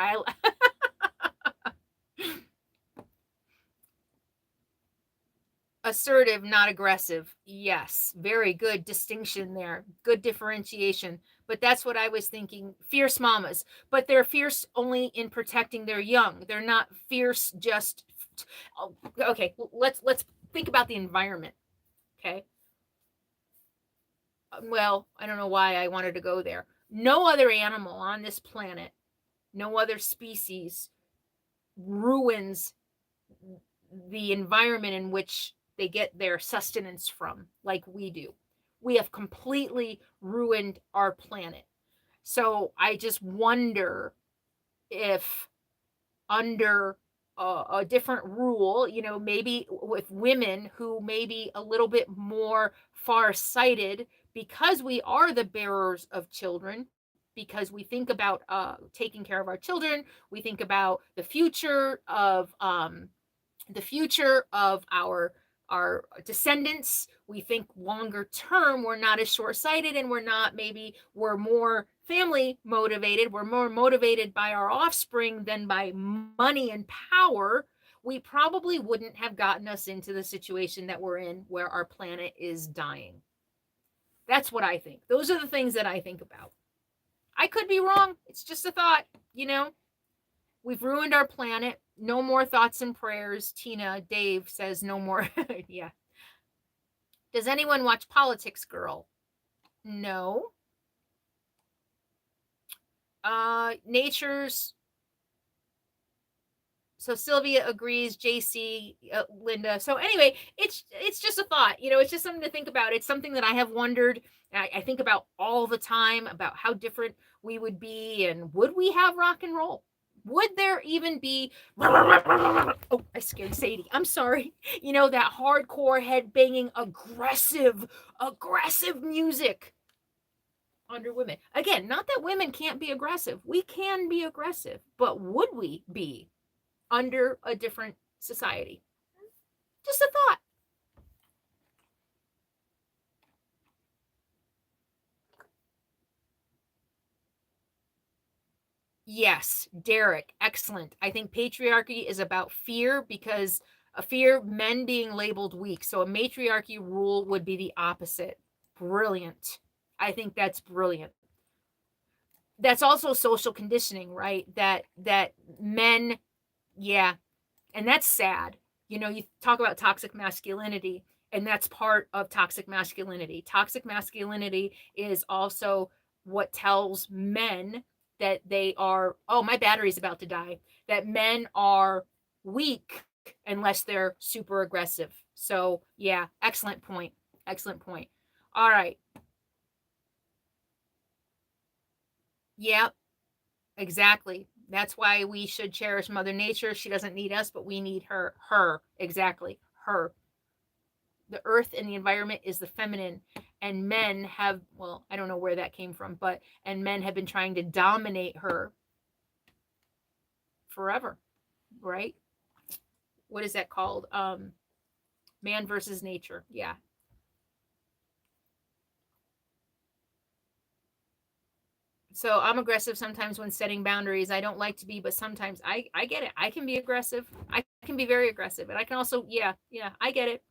Assertive, not aggressive. Yes, very good distinction there. Good differentiation. But that's what I was thinking. Fierce mamas, but they're fierce only in protecting their young. They're not fierce just. Okay, let's think about the environment. Okay. Well, I don't know why I wanted to go there. No other animal on this planet, no other species ruins the environment in which they get their sustenance from like we do. We have completely ruined our planet. So I just wonder if under a different rule, maybe with women who may be a little bit more far-sighted, because we are the bearers of children, because we think about taking care of our children. We think about the future of our descendants. We think longer term. We're not as short-sighted, and we're more family motivated. We're more motivated by our offspring than by money and power. We probably wouldn't have gotten us into the situation that we're in, where our planet is dying. That's what I think. Those are the things that I think about. I could be wrong. It's just a thought, We've ruined our planet. No more thoughts and prayers. Tina, Dave says no more. Yeah. Does anyone watch Politics Girl? No. Nature's. So Sylvia agrees. JC, Linda. So anyway, it's just a thought. It's just something to think about. It's something that I have wondered. I think about all the time, about how different we would be, and would we have rock and roll? Would there even be, oh, I scared Sadie. I'm sorry. That hardcore, head banging, aggressive music under women. Again, not that women can't be aggressive. We can be aggressive, but would we be under a different society? Just a thought. Yes, Derek, excellent. I think patriarchy is about fear, because a fear of men being labeled weak. So a matriarchy rule would be the opposite. Brilliant. I think that's brilliant. That's also social conditioning, right? That men, yeah, and that's sad. You talk about toxic masculinity, and that's part of toxic masculinity. Toxic masculinity is also what tells men that they are, oh, my battery's about to die, that men are weak unless they're super aggressive. So yeah, excellent point. All right. Yeah, exactly. That's why we should cherish Mother Nature. She doesn't need us, but we need her. Exactly. Her. The earth and the environment is the feminine, and men have, well, I don't know where that came from, and men have been trying to dominate her forever, right? What is that called? Man versus nature. Yeah. So I'm aggressive sometimes when setting boundaries. I don't like to be, but sometimes I get it. I can be aggressive. I can be very aggressive, and I can also, yeah, I get it.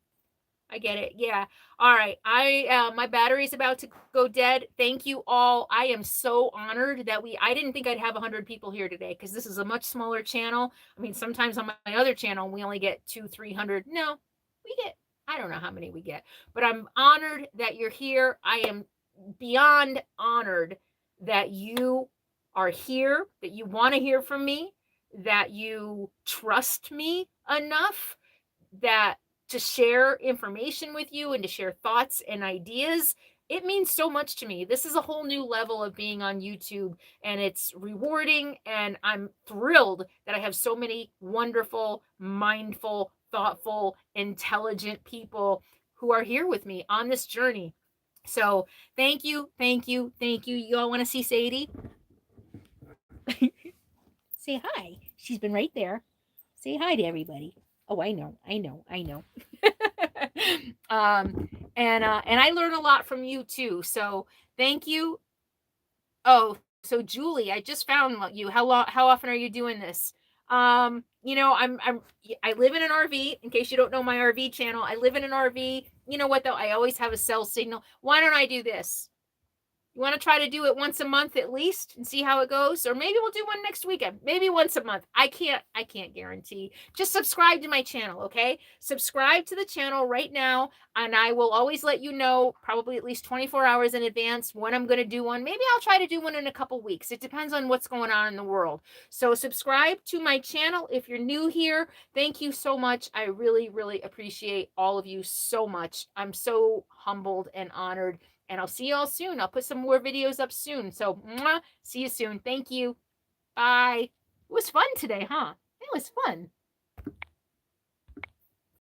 Yeah. All right. My battery's about to go dead. Thank you all. I am so honored that I didn't think I'd have 100 people here today, because this is a much smaller channel. I mean, sometimes on my other channel, we only get 200-300. No, we get, I don't know how many we get, but I'm honored that you're here. I am beyond honored that you are here, that you want to hear from me, that you trust me enough that to share information with you and to share thoughts and ideas. It means so much to me. This is a whole new level of being on YouTube, and it's rewarding, and I'm thrilled that I have so many wonderful, mindful, thoughtful, intelligent people who are here with me on this journey. So thank you. You all want to see Sadie? Say hi. She's been right there. Say hi to everybody. Oh, I know. And I learn a lot from you too. So thank you. Oh, so Julie, I just found you. How often are you doing this? I live in an RV. In case you don't know my RV channel, I live in an RV. You know what though? I always have a cell signal. Why don't I do this? You want to try to do it once a month at least and see how it goes? Or maybe we'll do one next weekend. Maybe once a month. I can't guarantee. Just subscribe to my channel, okay? Subscribe to the channel right now, and I will always let you know, probably at least 24 hours in advance, when I'm going to do one. Maybe I'll try to do one in a couple weeks. It depends on what's going on in the world. So subscribe to my channel if you're new here. Thank you so much. I really, really appreciate all of you so much. I'm so humbled and honored. And I'll see you all soon. I'll put some more videos up soon. So, see you soon. Thank you. Bye. It was fun today, huh? It was fun.